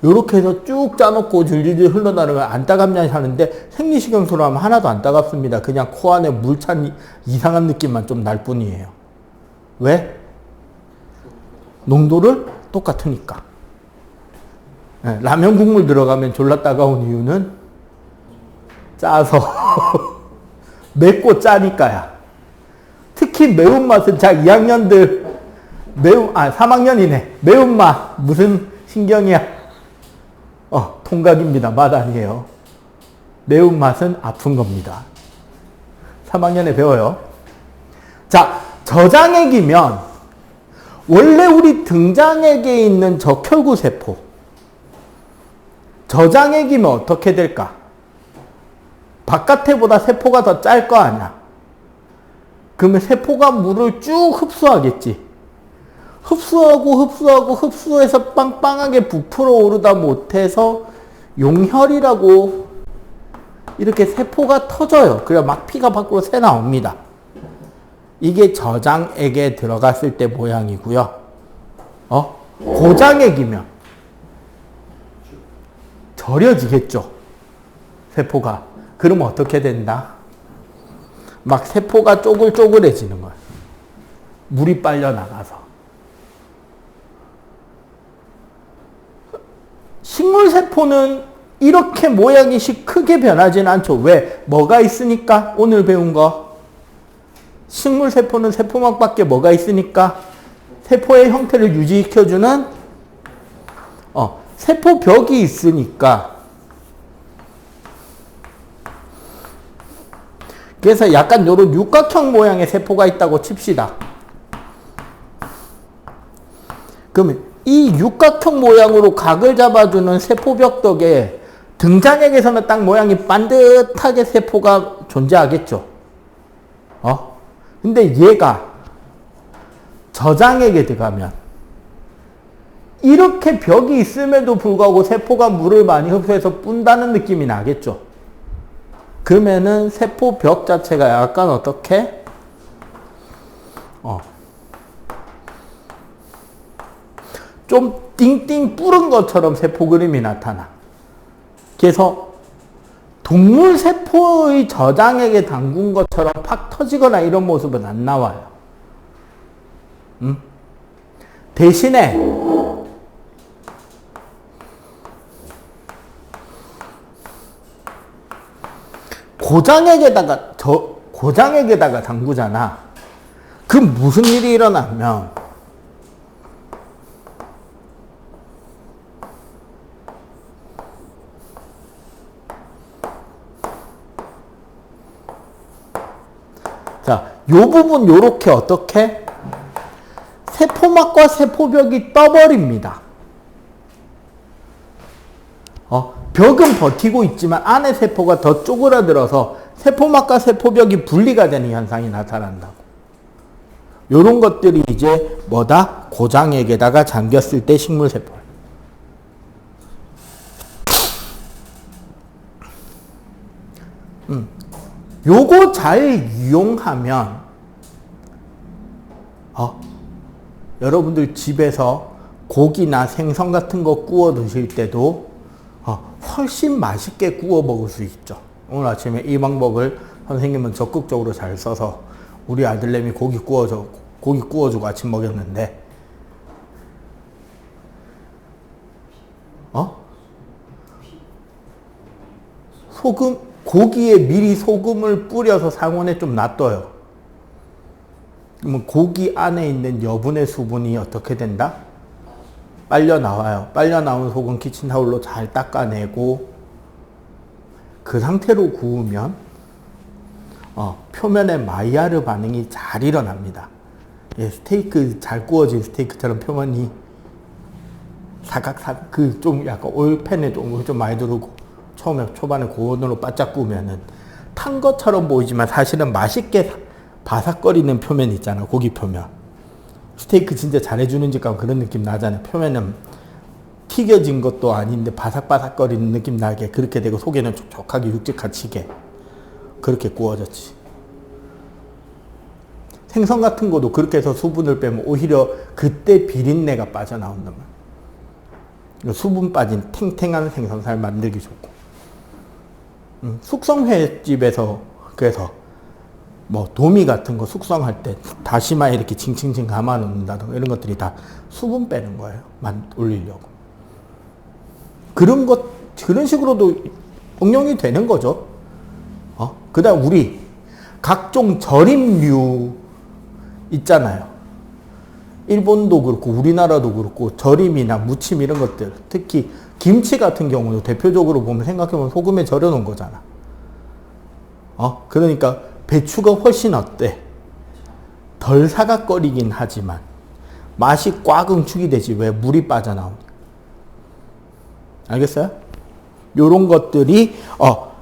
요렇게 해서 쭉 짜놓고 줄줄줄 흘러나오면 안 따갑냐 하는데 생리식용수로 하면 하나도 안 따갑습니다. 그냥 코 안에 물 찬 이상한 느낌만 좀 날 뿐이에요. 왜? 농도를 똑같으니까. 네, 라면 국물 들어가면 졸라 따가운 이유는 짜서 맵고 짜니까야. 특히 매운맛은 자 2학년들 3학년이네. 매운맛 무슨 신경이야? 통각입니다. 맛 아니에요. 매운맛은 아픈 겁니다. 3학년에 배워요. 자, 저장액이면 원래 우리 등장액에 있는 적혈구세포 저장액이면 어떻게 될까? 바깥에보다 세포가 더 짤 거 아니야. 그러면 세포가 물을 쭉 흡수하겠지. 흡수해서 빵빵하게 부풀어 오르다 못해서 용혈이라고 이렇게 세포가 터져요. 그래 막 피가 밖으로 새 나옵니다. 이게 저장액에 들어갔을 때 모양이고요. 고장액이면 절여지겠죠. 세포가. 그러면 어떻게 된다? 막 세포가 쪼글쪼글해지는 거예요. 물이 빨려 나가서. 식물세포는 이렇게 모양이 크게 변하지는 않죠. 왜? 뭐가 있으니까? 오늘 배운 거. 식물세포는 세포막 밖에 뭐가 있으니까? 세포의 형태를 유지시켜주는 세포벽이 있으니까. 그래서 약간 이런 육각형 모양의 세포가 있다고 칩시다. 그러면 이 육각형 모양으로 각을 잡아주는 세포벽 덕에 등장액에서는 딱 모양이 반듯하게 세포가 존재하겠죠. 근데 얘가 저장액에 들어가면 이렇게 벽이 있음에도 불구하고 세포가 물을 많이 흡수해서 뿜다는 느낌이 나겠죠. 그러면은 세포벽 자체가 약간 어떻게? 좀 띵띵 뿌른 것처럼 세포 그림이 나타나. 그래서 동물 세포의 저장액에 담근 것처럼 팍 터지거나 이런 모습은 안 나와요. 대신에 고장액에다가 담그잖아. 그럼 무슨 일이 일어나면 자, 요 부분 요렇게 어떻게? 세포막과 세포벽이 떠버립니다. 벽은 버티고 있지만 안에 세포가 더 쪼그라들어서 세포막과 세포벽이 분리가 되는 현상이 나타난다고. 요런 것들이 이제 뭐다? 고장액에다가 잠겼을 때 식물세포. 요거 잘 이용하면 여러분들 집에서 고기나 생선 같은 거 구워 드실 때도 훨씬 맛있게 구워 먹을 수 있죠. 오늘 아침에 이 방법을 선생님은 적극적으로 잘 써서 우리 아들내미 고기 구워주고 아침 먹였는데 고기에 미리 소금을 뿌려서 상온에 좀 놔둬요. 그러면 고기 안에 있는 여분의 수분이 어떻게 된다? 빨려 나와요. 빨려 나온 소금 키친타올로 잘 닦아내고 그 상태로 구우면 표면에 마이야르 반응이 잘 일어납니다. 스테이크 잘 구워진 스테이크처럼 표면이 사각사각 좀 약간 오일팬에 좀 많이 두르고 초반에 고온으로 바짝 구우면은 탄 것처럼 보이지만 사실은 맛있게 바삭거리는 표면 있잖아. 고기 표면. 스테이크 진짜 잘해주는 집 가면 그런 느낌 나잖아요. 표면은 튀겨진 것도 아닌데 바삭바삭거리는 느낌 나게 그렇게 되고 속에는 촉촉하게 육즙같이게 그렇게 구워졌지. 생선 같은 것도 그렇게 해서 수분을 빼면 오히려 그때 비린내가 빠져나온단 말이야. 수분 빠진 탱탱한 생선살 만들기 좋고. 숙성횟집에서 그래서 뭐 도미 같은 거 숙성할 때 다시마에 이렇게 칭칭칭 감아 놓는다든가 이런 것들이 다 수분 빼는 거예요. 올리려고. 그런 식으로도 응용이 되는 거죠. 그다음 우리 각종 절임류 있잖아요. 일본도 그렇고 우리나라도 그렇고 절임이나 무침 이런 것들, 특히 김치 같은 경우도 대표적으로 보면 생각해보면 소금에 절여 놓은 거잖아. 그러니까 배추가 훨씬 어때? 덜 사각거리긴 하지만 맛이 꽉 응축이 되지. 왜? 물이 빠져나오니까. 알겠어요? 요런 것들이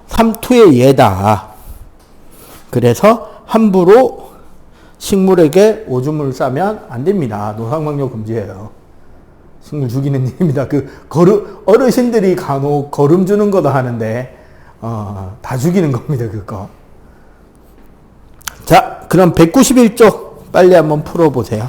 삼투의 예다. 그래서 함부로 식물에게 오줌을 싸면 안 됩니다. 노상방뇨 금지예요. 식물 죽이는 일입니다. 어르신들이 간혹 거름 주는 거도 하는데 다 죽이는 겁니다. 그거. 자, 그럼 191쪽 빨리 한번 풀어보세요.